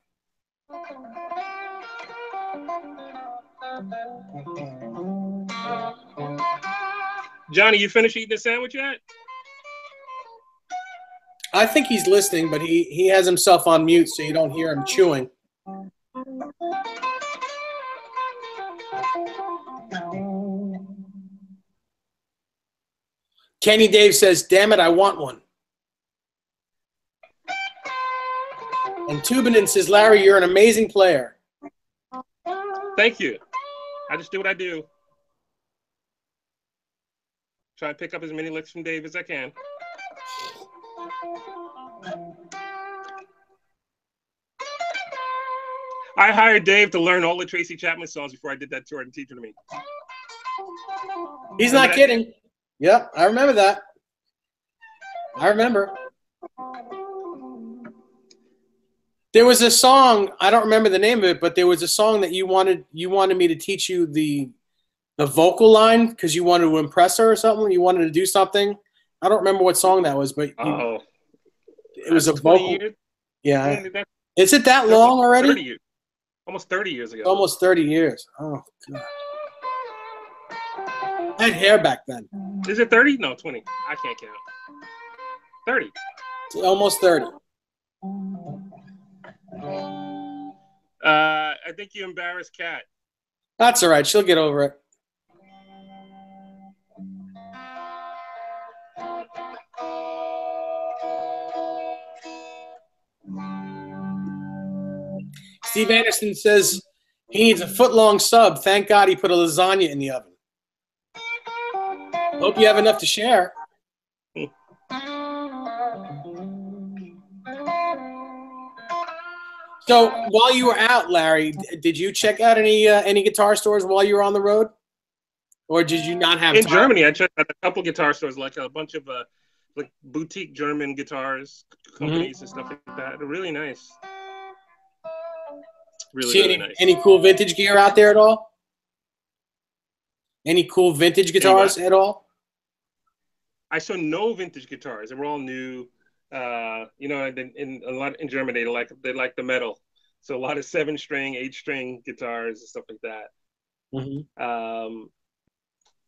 Johnny, you finished eating the sandwich yet? I think he's listening, but he has himself on mute, so you don't hear him chewing. Kenny Dave says, "Damn it, I want one." And Tubinin says, "Larry, you're an amazing player." Thank you. I just do what I do. Try and pick up as many licks from Dave as I can. I hired Dave to learn all the Tracy Chapman songs before I did that tour and teach them to me. He's not kidding. Yep, I remember that. I remember. There was a song, I don't remember the name of it, but there was a song that you wanted me to teach you the vocal line because you wanted to impress her or something. You wanted to do something. I don't remember what song that was, but it was a vocal. Yeah. Is it that long already? 30 years. Almost 30 years ago. Almost 30 years. Oh, God. I had hair back then. Is it 30? No, 20. I can't count. 30. Almost 30. I think you embarrassed Kat. That's all right. She'll get over it. Steve Anderson says he needs a foot-long sub. Thank God he put a lasagna in the oven. Hope you have enough to share. So while you were out, Larry, did you check out any guitar stores while you were on the road, or did you not have In time? Germany, I checked out a couple guitar stores, like a bunch of like boutique German guitars companies and stuff like that. They're really nice. Really nice. Any cool vintage gear out there at all? Any cool vintage guitars at all? I saw no vintage guitars. They were all new. You know, in Germany, they like the metal, so a lot of 7-string, 8-string guitars and stuff like that. Mm-hmm.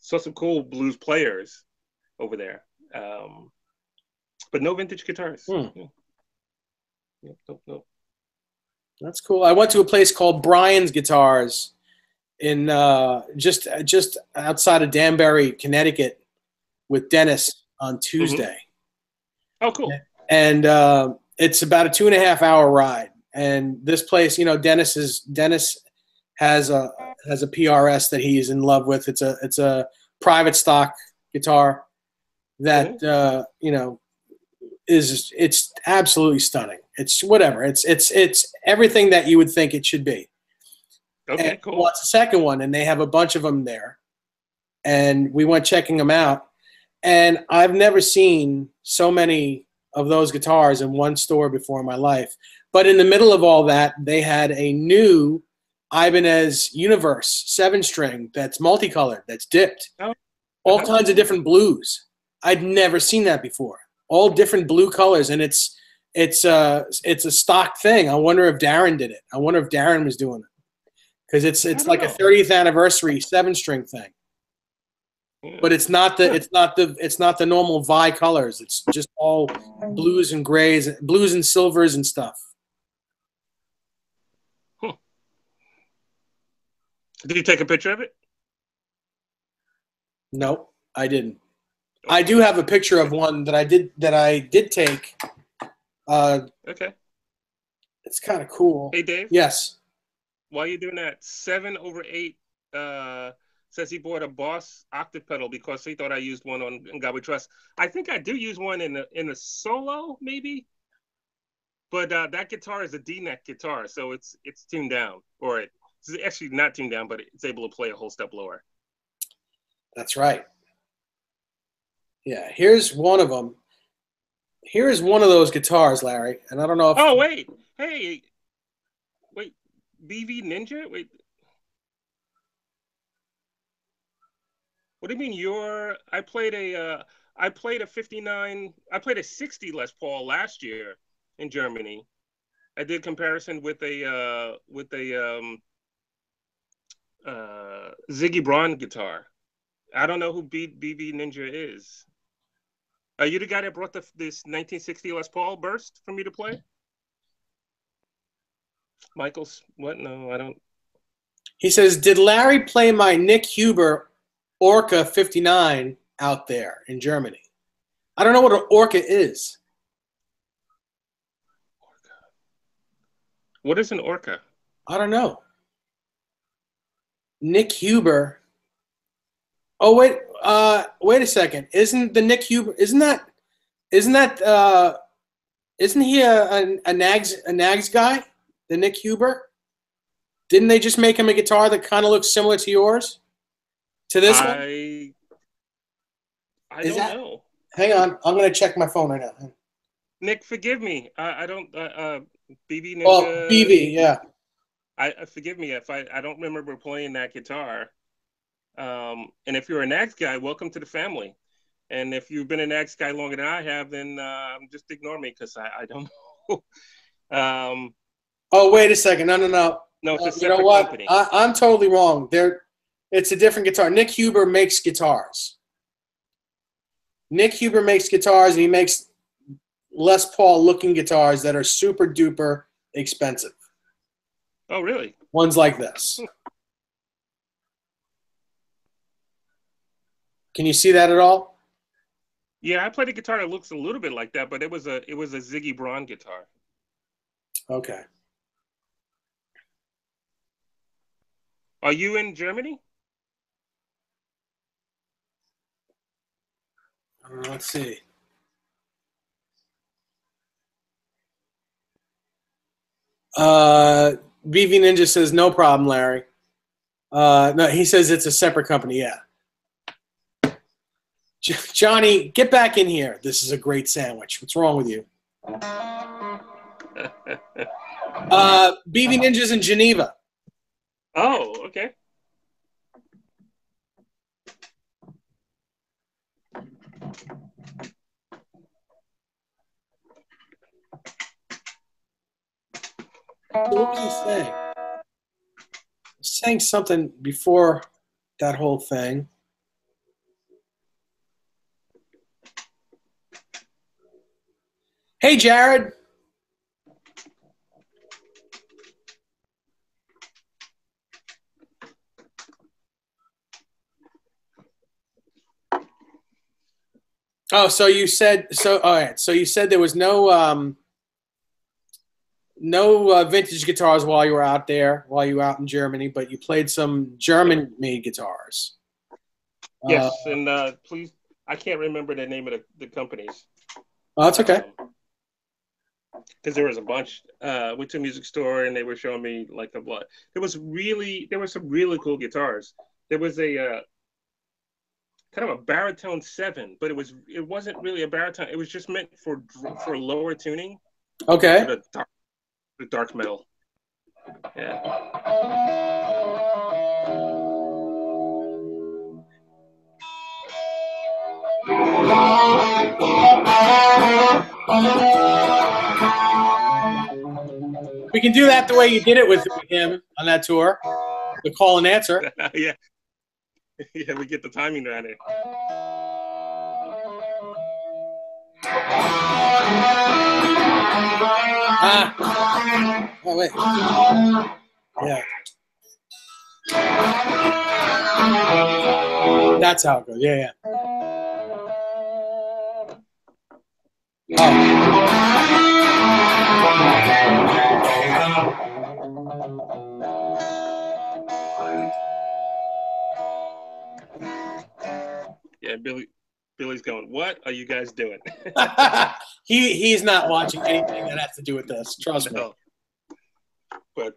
Saw some cool blues players over there, but no vintage guitars. Yeah. Nope. That's cool. I went to a place called Brian's Guitars in just outside of Danbury, Connecticut, with Dennis on Tuesday. Oh, cool. And it's about a 2.5-hour ride. And this place, you know, Dennis has a PRS that he's in love with. It's a private stock guitar that you know, it's absolutely stunning. It's whatever. It's everything that you would think it should be. Okay, and, cool. Well, it's the second one, and they have a bunch of them there. And we went checking them out. And I've never seen so many of those guitars in one store before in my life. But in the middle of all that, they had a new Ibanez Universe 7-string that's multicolored, that's dipped. All kinds of different blues. I'd never seen that before. All different blue colors, and it's a stock thing. I wonder if Darren did it. I wonder if Darren was doing it, because it's like a 30th anniversary 7-string thing. But it's not the normal Vi colors. It's just all blues and grays, blues and silvers and stuff. Did you take a picture of it? No, I didn't. I do have a picture of one that I did take. Okay. It's kind of cool. Hey, Dave. Yes. While you're doing that, 7/8 says he bought a Boss octave pedal because he thought I used one on God We Trust. I think I do use one in the solo, maybe. But that guitar is a D-neck guitar, so it's tuned down, or it's actually not tuned down, but it's able to play a whole step lower. That's right. Yeah, here's one of them. Here is one of those guitars, Larry, and I don't know if... Oh, wait. Hey. Wait. BV Ninja? Wait. What do you mean I played a 59, I played a 60 Les Paul last year in Germany. I did comparison with a Ziggy Braun guitar. I don't know who BV Ninja is. Are you the guy that brought this 1960 Les Paul Burst for me to play? Michael's what? No, I don't. He says, did Larry play my Nick Huber Orca 59 out there in Germany? I don't know what an Orca is. What is an Orca? I don't know. Nick Huber. Oh, wait a second. Isn't he a Nags guy? The Nick Huber? Didn't they just make him a guitar that kind of looks similar to yours? To this one? I don't know. Hang on. I'm going to check my phone right now. Nick, forgive me. I don't BB Ninja. Oh, BB, yeah. I forgive me if I don't remember playing that guitar. And if you're a Nags guy, welcome to the family. And if you've been a Nags guy longer than I have, then just ignore me because I don't know. Oh, wait a second. No. No, it's a separate you know what? company. I'm totally wrong. It's a different guitar. Nick Huber makes guitars. Nick Huber makes guitars, and he makes Les Paul looking guitars that are super duper expensive. Oh, really? Ones like this. Can you see that at all? Yeah, I played a guitar that looks a little bit like that, but it was a Ziggy Braun guitar. Okay. Are you in Germany? Let's see. BV Ninja says no problem, Larry. No, he says it's a separate company. Yeah. Johnny, get back in here. This is a great sandwich. What's wrong with you? BV Ninja's in Geneva. Oh, okay. What was he saying? He was saying something before that whole thing. Hey, Jared. Oh, so you said so. All right. So you said there was no vintage guitars while you were out there, while you were out in Germany, but you played some German-made guitars. Yes, and please, I can't remember the name of the companies. Oh, that's okay. Because there was a bunch. Went to a music store and they were showing me like a lot. There were some really cool guitars. There was a kind of a baritone 7, but it wasn't really a baritone. It was just meant for lower tuning. Okay. The dark metal. Yeah. We can do that the way you did it with him on that tour. The call and answer. Yeah. Yeah, we get the timing around it. Oh, wait. Yeah. That's how it goes. Yeah, yeah. Yeah, Billy's going, what are you guys doing? He's not watching anything that has to do with this. Trust me. But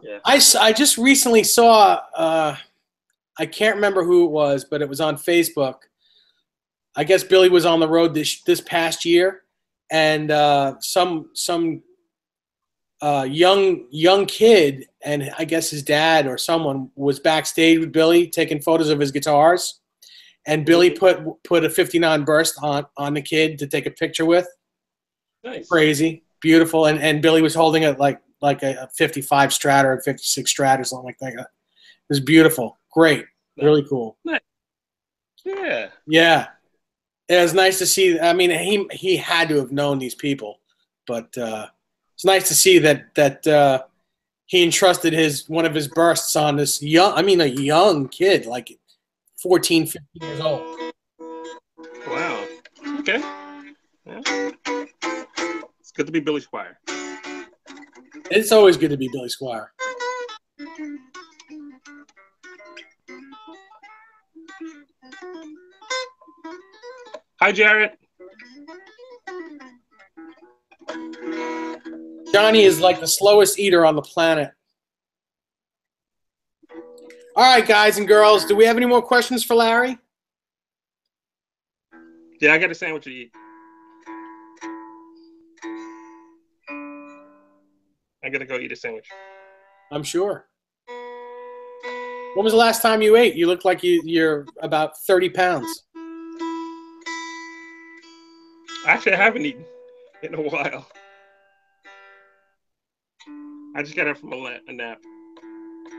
yeah. I just recently saw I can't remember who it was, but it was on Facebook. I guess Billy was on the road this past year, and some young kid, and I guess his dad or someone was backstage with Billy taking photos of his guitars, and Billy put a 59 burst on the kid to take a picture with. Nice. Crazy, beautiful, and Billy was holding it like a 55 Strat or a 56 Strat or something like that. It was beautiful, great, really cool. Nice. Yeah. Yeah. It was nice to see. I mean, he had to have known these people, but it's nice to see that he entrusted one of his bursts on this a young kid, like 14, 15 years old. Wow. Okay. Yeah. It's good to be Billy Squire. It's always good to be Billy Squire. Hi, Jarrett. Johnny is like the slowest eater on the planet. All right, guys and girls, do we have any more questions for Larry? Yeah, I got a sandwich to eat. I gotta go eat a sandwich. I'm sure. When was the last time you ate? You look like you're about 30 pounds. Actually, I haven't eaten in a while. I just got up from a nap.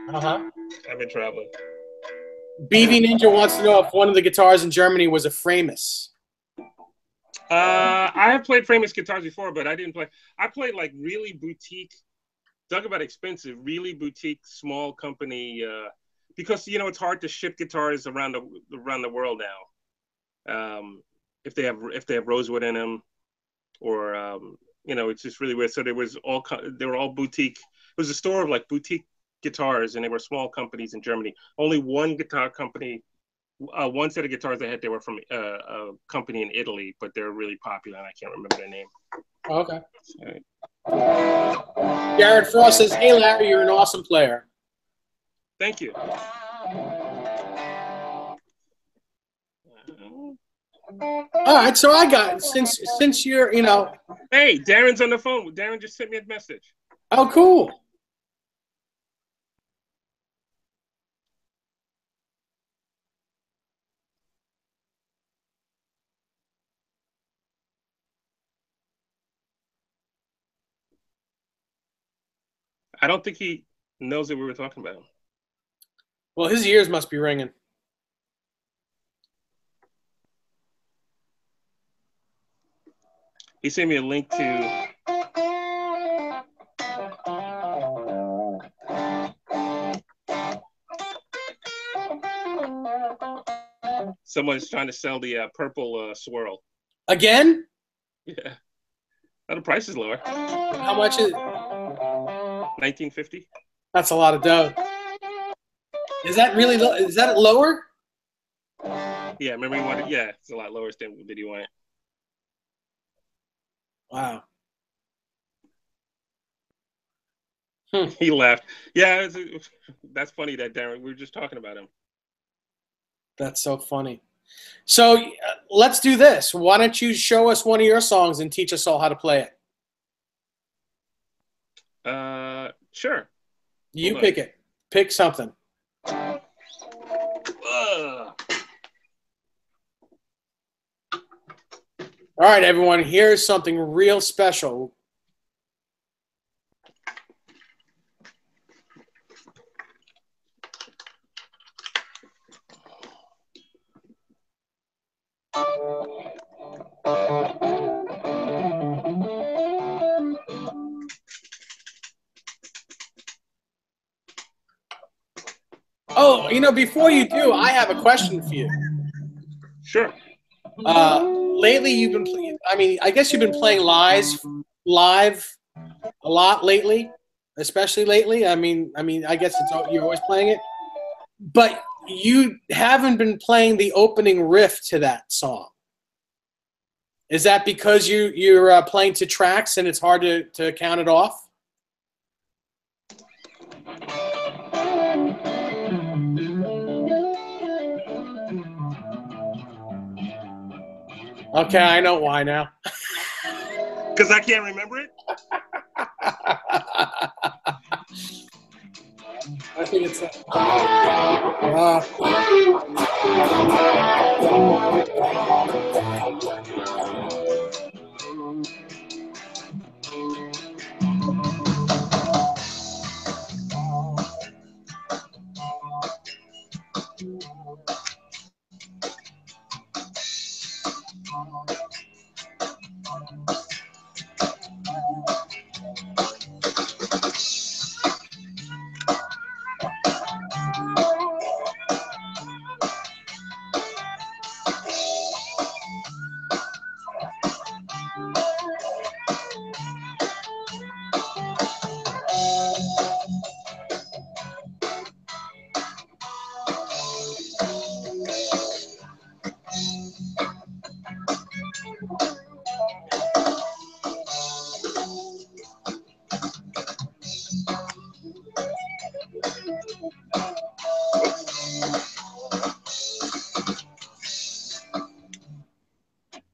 Uh-huh. I've been traveling. BV Ninja wants to know if one of the guitars in Germany was a Framus. I have played famous guitars before, but I didn't play. I played like really boutique. Talk about expensive, really boutique, small company. Because it's hard to ship guitars around the world now. If they have rosewood in them, or it's just really weird. So they were all boutique. It was a store of like boutique guitars, and they were small companies in Germany. Only one guitar company. One set of guitars they were from a company in Italy, but they're really popular, and I can't remember their name. Okay. So, Jared Frost says, "Hey Larry, you're an awesome player." Thank you. All right, so I got since you're Hey, Darren's on the phone. Darren just sent me a message. Oh, cool. I don't think he knows that we were talking about him. Well, his ears must be ringing. He sent me a link to someone's trying to sell the purple swirl. Again? Yeah. Oh, the price is lower. How much is it? $19.50. That's a lot of dough. Is that really low? Is that lower? Yeah, remember you wanted. Yeah, it's a lot lower than did you want it. Wow. He laughed. Yeah, that's funny that Darren. We were just talking about him. That's so funny. So let's do this. Why don't you show us one of your songs and teach us all how to play it? Sure. You pick it. Pick something. All right, everyone. Here's something real special. Oh, before you do, I have a question for you. Sure. Lately, you've been playing. I guess you've been playing live a lot lately, especially lately. I guess you're always playing it, but you haven't been playing the opening riff to that song. Is that because you're playing to tracks and it's hard to count it off? Okay, I know why now. Because I can't remember it? I think it's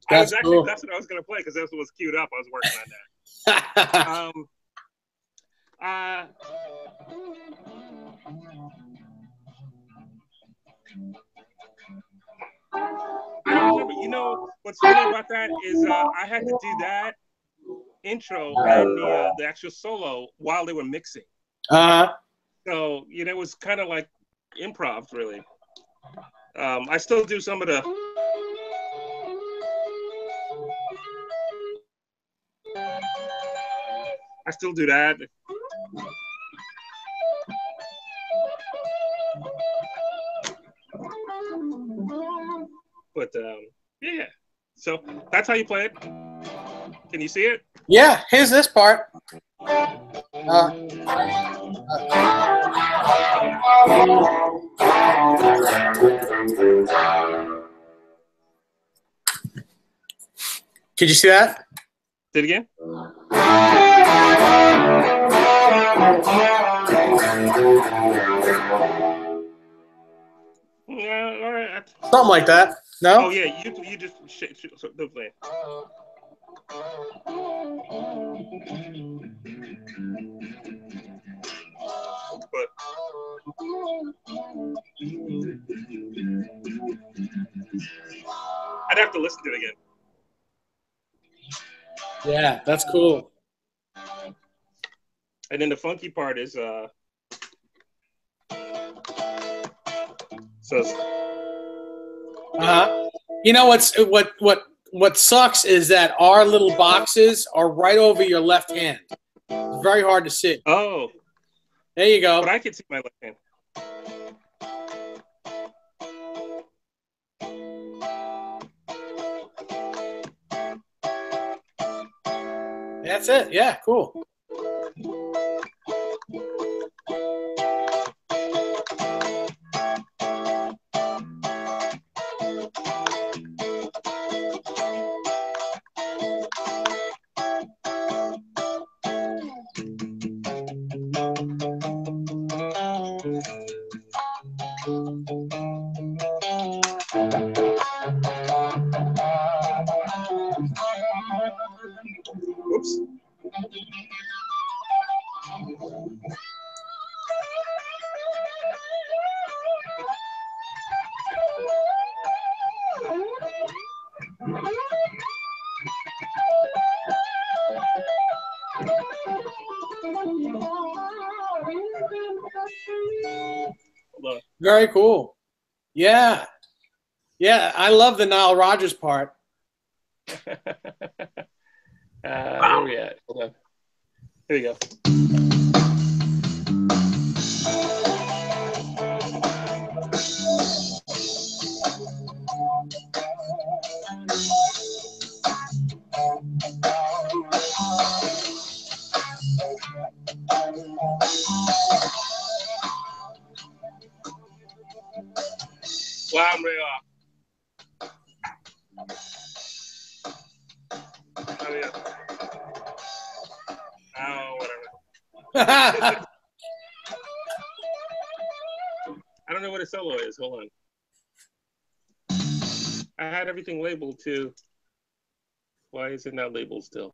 That's what I was going to play because that's what was queued up. I was working on that. I don't remember. What's funny about that is I had to do that intro and the actual solo while they were mixing. So it was kind of like improv, really. I still do some of the. I still do that. But yeah. So that's how you play it. Can you see it? Yeah. Here's this part. Could you see that? Did it again? Yeah, all right. Something like that. No? Oh yeah, you just don't play. But I'd have to listen to it again. Yeah, that's cool. And then the funky part is so You know what sucks is that our little boxes are right over your left hand. It's very hard to see. oh, There you go. but I can see my left hand. That's it. Yeah, cool. Oops. Very cool. Yeah. Yeah, I love the Nile Rodgers part. Where are we at? Hold on. Here we go. Wow, I'm way off. Oh, yeah. Oh, whatever. I don't know what a solo is. Hold on. I had everything labeled too. Why is it not labeled still?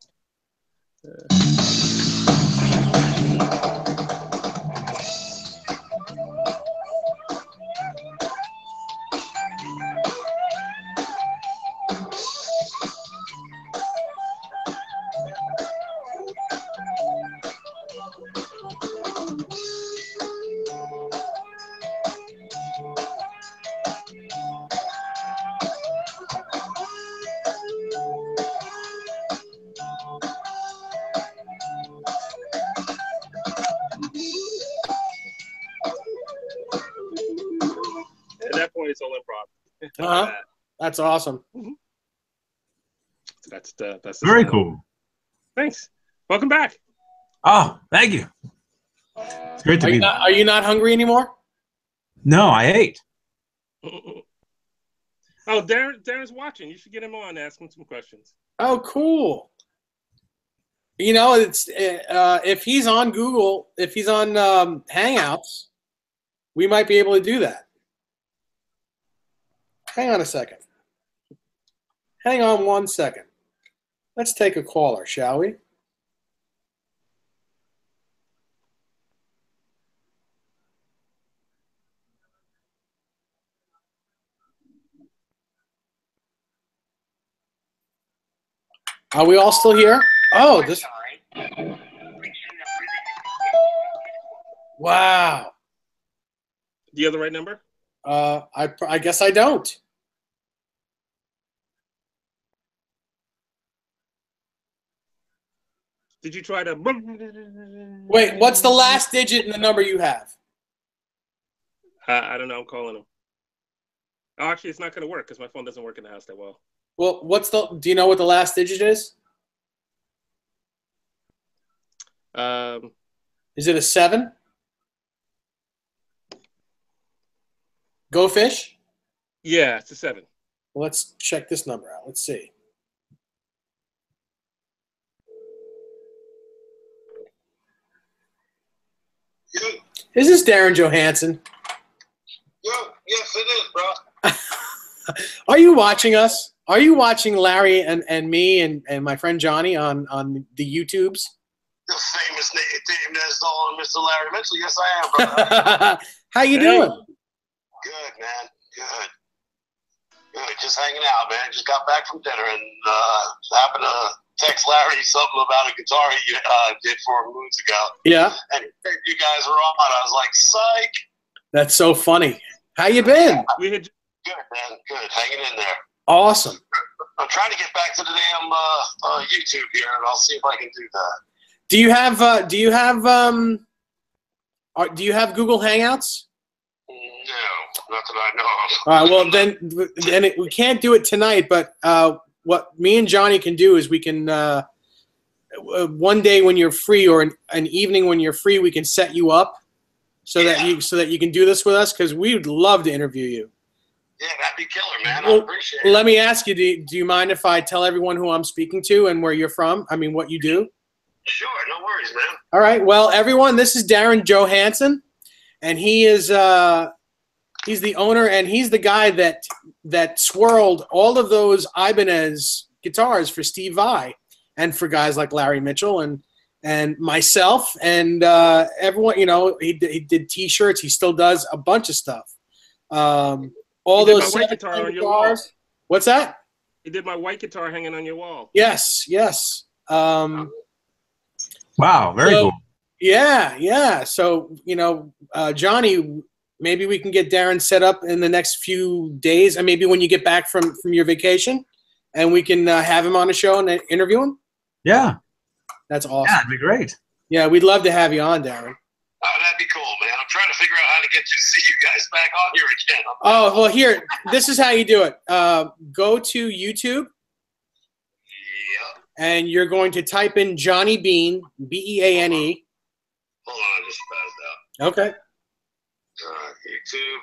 At that point, it's all improv. That's awesome. That's the Very cool. Thanks. Welcome back. Oh, thank you. It's great to be back. Are you not hungry anymore? No, I ate. Oh, Darren's watching. You should get him on and ask him some questions. Oh, cool. You know, it's if he's on Google, if he's on Hangouts, we might be able to do that. Hang on a second. Hang on 1 second. Let's take a caller, shall we? Are we all still here? Oh, this. Wow. Do you have the right number? I guess I don't. Did you try to? Wait, what's the last digit in the number you have? I don't know. I'm calling him. Oh, actually, it's not going to work because my phone doesn't work in the house that well. Well, do you know what the last digit is? Is it a 7? Go Fish? Yeah, it's a 7. Well, let's check this number out. Let's see. Is this Darren Johansson? Yes, it is, bro. Are you watching us? Are you watching Larry and me and my friend Johnny on the YouTubes? The famous name that's on Mr. Larry Mitchell. Yes, I am, brother. How you doing? Good, man. Good. Good. Just hanging out, man. Just got back from dinner and happened to text Larry something about a guitar he did for him moons ago. Yeah. And you guys were on. I was like, psych. That's so funny. How you been? We had Good, man. Good. Hanging in there. Awesome. I'm trying to get back to the damn YouTube here, and I'll see if I can do that. Do you have Google Hangouts? No, not that I know of. All right. Well, then we can't do it tonight. But what me and Johnny can do is we can one day when you're free or an evening when you're free, we can set you up so that you can do this with us because we would love to interview you. Yeah, that'd be killer, man. Well, I appreciate it. Let me ask you: do you mind if I tell everyone who I'm speaking to and where you're from? I mean, what you do? Sure, no worries, man. All right. Well, everyone, this is Darren Johansson, and he is he's the owner and he's the guy that swirled all of those Ibanez guitars for Steve Vai and for guys like Larry Mitchell and myself and everyone. You know, he did T-shirts. He still does a bunch of stuff. All did those my white guitar on your wall. What's that? You did my white guitar hanging on your wall. Yes. Yes. Wow, very cool. Yeah. So, you know, Johnny, maybe we can get Darren set up in the next few days, and maybe when you get back from your vacation, and we can have him on the show and interview him. Yeah. That's awesome. Yeah, it'd be great. Yeah, we'd love to have you on, Darren. Oh, that'd be cool, man. I'm trying to figure out how to get to see you guys back on here again. Oh, well, here, this is how you do it. Go to YouTube. Yeah. And you're going to type in Johnny Beane, B-E-A-N-E. Hold on, I just passed out. Okay. YouTube.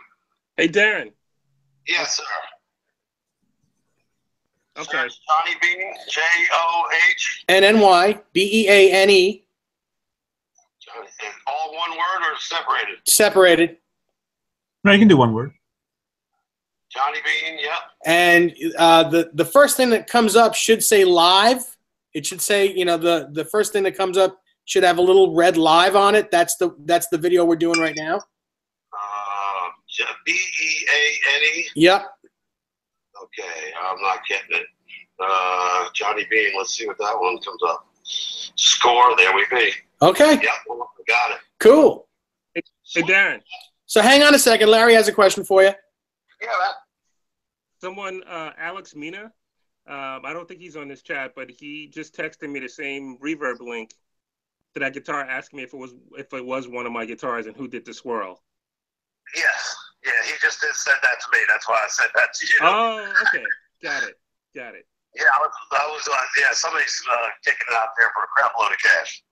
Hey, Darren. Yes, sir. Okay. Search Johnny Beane, J-O-H. N-N-Y, B-E-A-N-E. All one word or separated? Separated. No, you can do one word. Johnny Beane, yep. And the first thing that comes up should say live. It should say, you know, the first thing that comes up should have a little red live on it. That's the video we're doing right now. B-E-A-N-E? Yep. Okay, I'm not getting it. Johnny Beane, let's see what that one comes up. Score, there we be. Okay. Yep, we got it. Cool. Hey, Darren. So hang on a second. Larry has a question for you. Yeah, man. Someone, Alex Mina, I don't think he's on this chat, but he just texted me the same reverb link to that guitar, asking me if it was one of my guitars and who did the swirl. Yes. Yeah, he just did send that to me. That's why I sent that to you. Oh, okay. Got it. Yeah, yeah, somebody's kicking it out there for a crap load of cash.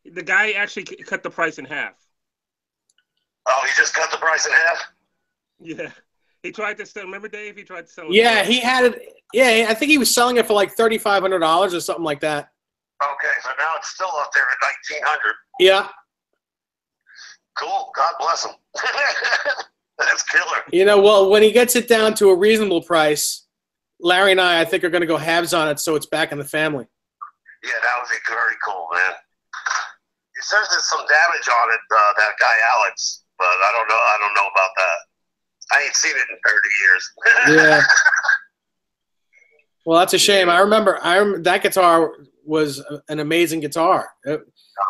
The guy actually cut the price in half. Oh, he just cut the price in half? Yeah. He tried to sell, remember Dave? He tried to sell it. Yeah, he had it. Yeah, I think he was selling it for like $3,500 or something like that. Okay, so now it's still up there at $1,900. Yeah. Cool. God bless him. That's killer. You know, well, when he gets it down to a reasonable price, Larry and I think, are going to go halves on it, so it's back in the family. Yeah, that would be very cool, man. He says there's some damage on it, that guy Alex, but I don't know about that. I ain't seen it in 30 years. Yeah. Well, that's a shame. I remember that guitar was an amazing guitar.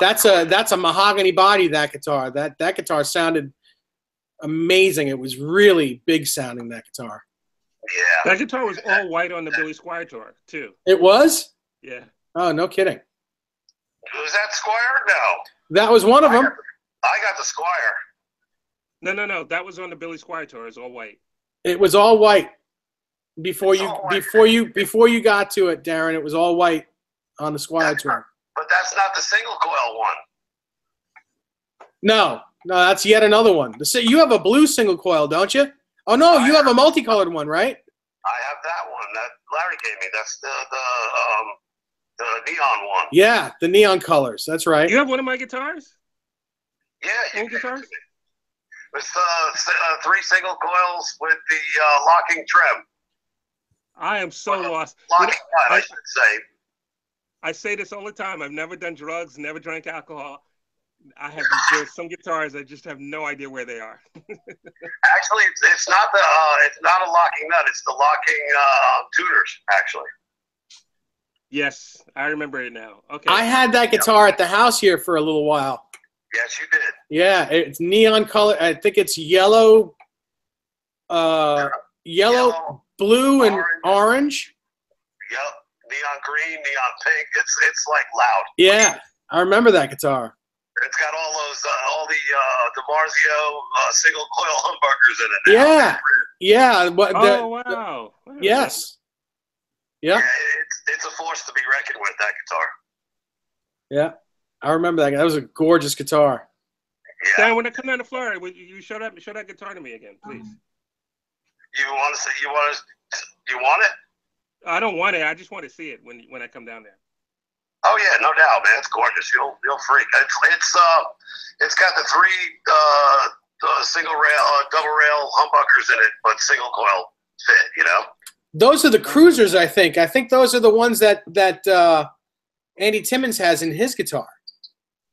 That's a mahogany body, that guitar. That guitar sounded amazing. It was really big sounding, that guitar. Yeah. That guitar was all white on the Billy Squier tour, too. It was? Yeah. Oh, no kidding. Was that Squire? No. That was one of them. I got the Squire. No. That was on the Billy Squire tour. It's all white. It was all white before It's you all white. before you got to it, Darren. It was all white on the Squire tour. But that's not the single coil one. No, that's yet another one. You have a blue single coil, don't you? Oh no, you have a multicolored one, right? I have that one that Larry gave me. That's the neon one. Yeah, the neon colors. That's right. You have one of my guitars? Yeah, Old guitars? With 3 single coils with the locking trim. I am so lost. Locking nut, I should say. I say this all the time. I've never done drugs, never drank alcohol. There's some guitars I just have no idea where they are. Actually, it's not a locking nut. It's the locking tuners. Actually. Yes, I remember it now. Okay. I had that guitar at the house here for a little while. Yes, you did. Yeah, it's neon color. I think it's yellow, blue, and orange. Yep, neon green, neon pink. It's like loud. Yeah, I remember that guitar. It's got all the DiMarzio single coil humbuckers in it now. Yeah. Wow. Yes. Yeah. It's a force to be reckoned with, that guitar. Yeah, I remember that. That was a gorgeous guitar. Yeah. Dan, when I come down to Florida, you show that guitar to me again, please. You want it? I don't want it. I just want to see it when I come down there. Oh yeah, no doubt, man. It's gorgeous. You'll freak. It's got the 3 single rail, double rail humbuckers in it, but single coil fit. You know. Those are the cruisers, I think. I think those are the ones that Andy Timmons has in his guitar.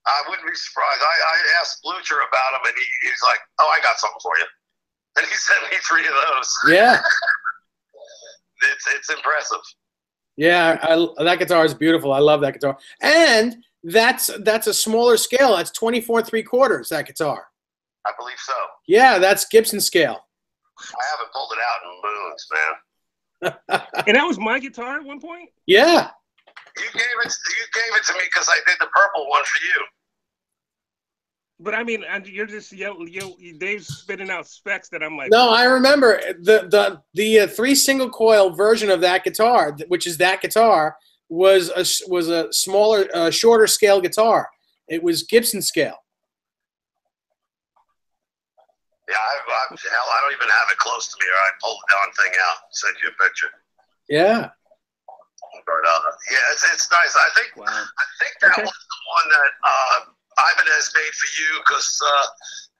I wouldn't be surprised. I asked Blucher about them, and he's like, "Oh, I got something for you." And he sent me 3 of those. Yeah. It's impressive. Yeah, that guitar is beautiful. I love that guitar. And that's a smaller scale. That's 24 3/4, that guitar. I believe so. Yeah, that's Gibson scale. I haven't pulled it out in moons, man. And that was my guitar at one point? Yeah. You gave it to me because I did the purple one for you. But I mean, you're just Dave's spitting out specs that I'm like. No, I remember the 3 single coil version of that guitar, which is that guitar, was a smaller, shorter scale guitar. It was Gibson scale. Yeah, I don't even have it close to me, or I pulled the darn thing out and sent you a picture. Yeah. But yeah, it's nice. I think that was the one that Ibanez made for you because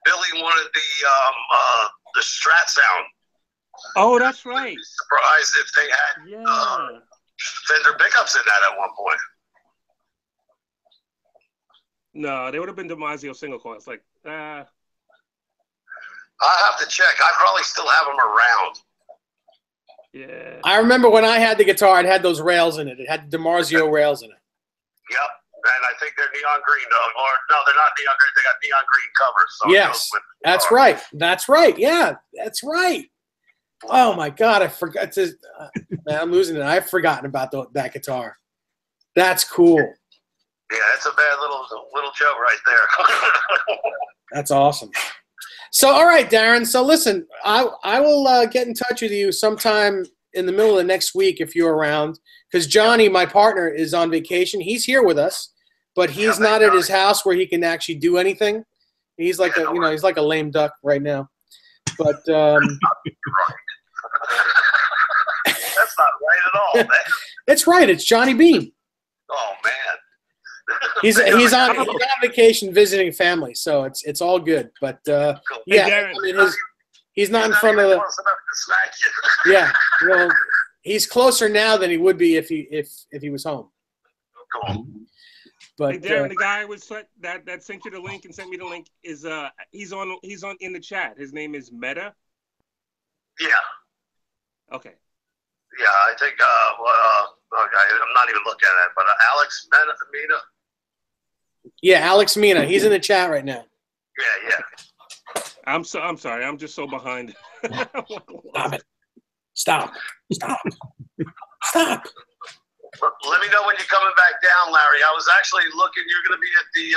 Billy wanted the Strat sound. Oh, that's right. Surprised if they had Fender pickups in that at one point. No, they would have been DiMarzio single coils. Like, I have to check. I probably still have them around. Yeah. I remember when I had the guitar, it had those rails in it. It had DiMarzio rails in it. Yep. And I think they're neon green, or no, they're not neon green. They got neon green covers. So yes, that's right. That's right. Yeah, that's right. Oh my God, I forgot to. Man, I'm losing it. I've forgotten about that guitar. That's cool. Yeah, it's a bad little joke right there. That's awesome. So, all right, Darren. So, listen, I will get in touch with you sometime in the middle of the next week if you're around, because Johnny, my partner, is on vacation. He's here with us, but he's not at his house where he can actually do anything. He's like he's like a lame duck right now. But that's not right at all, man. It's right. It's Johnny Beane. Oh man. He's on vacation visiting family, so it's all good. But yeah, I mean, he's not in front of the. Yeah, well, he's closer now than he would be if he was home. Cool. But Darren, the guy that sent you the link and sent me the link is he's on in the chat. His name is Meta. Yeah. Okay. Yeah, I think I'm not even looking at it, but Alex Mina. Yeah, Alex Mina. He's in the chat right now. Yeah. I'm sorry. I'm just so behind. Stop it. Stop. Let me know when you're coming back down, Larry. I was actually looking. You're going to be at the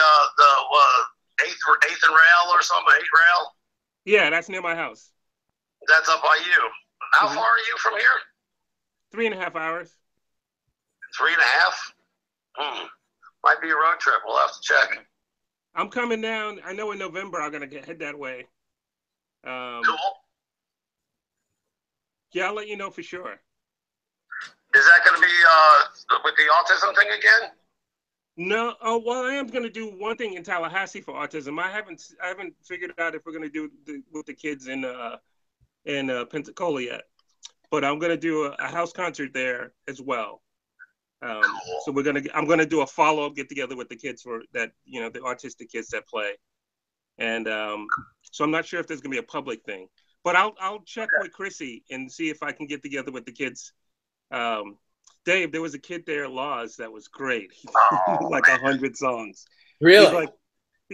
eighth and rail or something. 8th rail. Yeah, that's near my house. That's up by you. How far are you from here? 3.5 hours. 3.5. Might be a road trip. We'll have to check. I'm coming down. I know in November I'm gonna head that way. Cool. Yeah, I'll let you know for sure. Is that going to be with the autism thing again? No. Oh well, I am gonna do one thing in Tallahassee for autism. I haven't figured out if we're gonna do with the kids in Pensacola yet. But I'm gonna do a house concert there as well. Cool. So I'm gonna do a follow-up get together with the kids for that, the autistic kids that play, and so I'm not sure if there's gonna be a public thing, but I'll check with Chrissy and see if I can get together with the kids. Dave, there was a kid there, Laws, that was great. Like 100 songs. Really?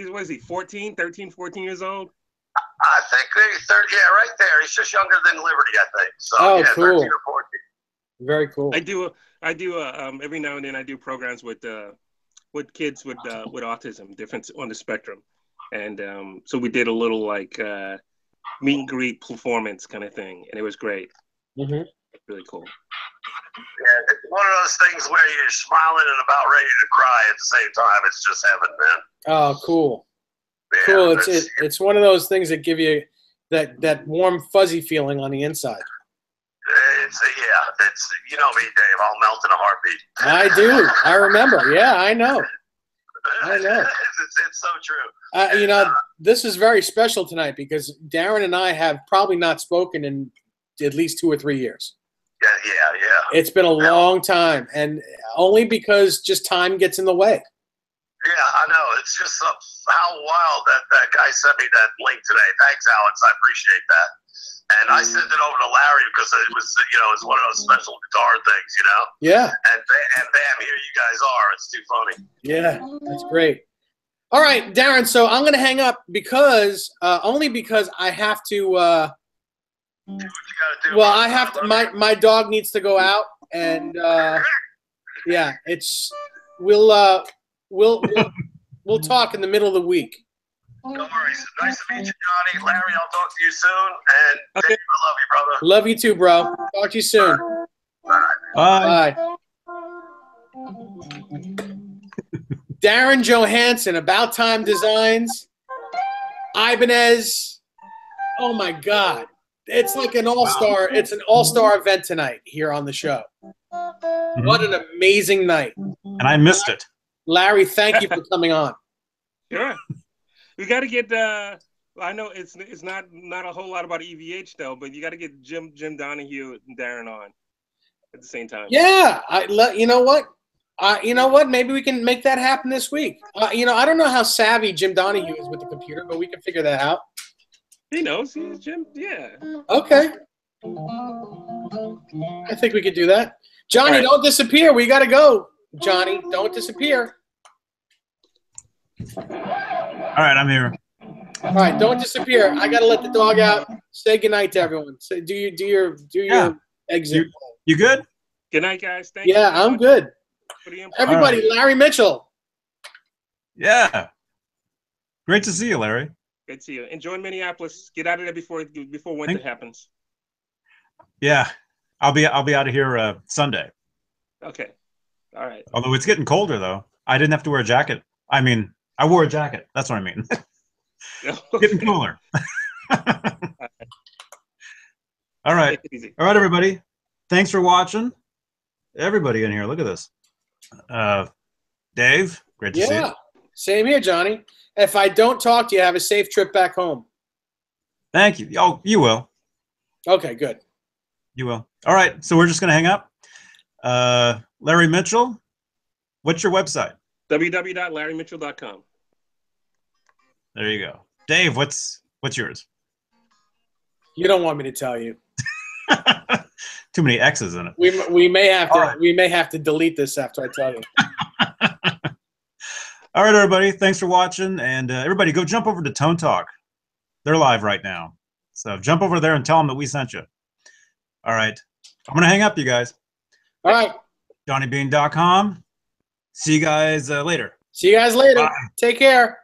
What is he, 13, 14 years old? I think he's 30. Yeah, right there. He's just younger than Liberty, I think. So yeah, cool. 13 or 14. Very cool. I do every now and then I do programs with kids with autism, different on the spectrum, and so we did a little like meet and greet performance kind of thing, and it was great. Mm-hmm. Really cool. Yeah, it's one of those things where you're smiling and about ready to cry at the same time. It's just heaven, man. Oh, cool. Yeah, Cool. It's one of those things that give you that warm, fuzzy feeling on the inside. It's you know me, Dave. I'll melt in a heartbeat. I do. I remember. Yeah, I know. I know. It's so true. This is very special tonight because Darren and I have probably not spoken in at least 2 or 3 years. Yeah. It's been a long time, and only because just time gets in the way. Yeah, I know. It's just how wild that guy sent me that link today. Thanks, Alex. I appreciate that. And I sent it over to Larry because it was, it's one of those special guitar things, Yeah. And bam, here you guys are. It's too funny. Yeah, that's great. All right, Darren. So I'm going to hang up only because I have to. Do what you gotta do. Well, I have to. My dog needs to go out, and yeah, we'll talk in the middle of the week. No worries. Nice to meet you, Johnny. Larry, I'll talk to you soon. And Okay. Dave, I love you, brother. Love you too, bro. Talk to you soon. Bye. Bye. Darren Johansson, About Time Designs, Ibanez. Oh my God. It's like an all-star. It's an all-star event tonight here on the show. Mhm. What an amazing night. And I missed it. Larry, thank you for coming on. Sure. We got to get. I know it's not a whole lot about EVH though, but you got to get Jim Donahue and Darren on at the same time. Yeah, you know what? Maybe we can make that happen this week. I don't know how savvy Jim Donahue is with the computer, but we can figure that out. He knows. He's Jim. Yeah. Okay. I think we could do that. Johnny, Right. Don't disappear. We got to go. Johnny, don't disappear. All right, I'm here. All right, don't disappear. I got to let the dog out. Say goodnight to everyone. Say, do your exit. You good? Good night, guys. Thank you. Yeah, I'm good. For the input. Everybody, All right. Larry Mitchell. Yeah. Great to see you, Larry. Good to see you. Enjoy Minneapolis. Get out of there before winter happens. Yeah, I'll be out of here Sunday. Okay. All right. Although it's getting colder, though. I didn't have to wear a jacket. I mean, I wore a jacket. That's what I mean. Getting cooler. All right. Take it easy. All right, everybody. Thanks for watching. Everybody in here, look at this. Dave, great to see you. Yeah, same here, Johnny. If I don't talk to you, have a safe trip back home. Thank you. Oh, you will. Okay, good. You will. All right, so we're just going to hang up. Larry Mitchell, what's your website? www.larrymitchell.com. There you go. Dave, what's yours? You don't want me to tell you. Too many X's in it. We may have to. Right. We may have to delete this after I tell you. All right, everybody. Thanks for watching, and everybody, go jump over to Tone Talk. They're live right now, so jump over there and tell them that we sent you. All right, I'm gonna hang up, you guys. All right. JohnnyBeane.com. See you guys later. See you guys later. Bye. Take care.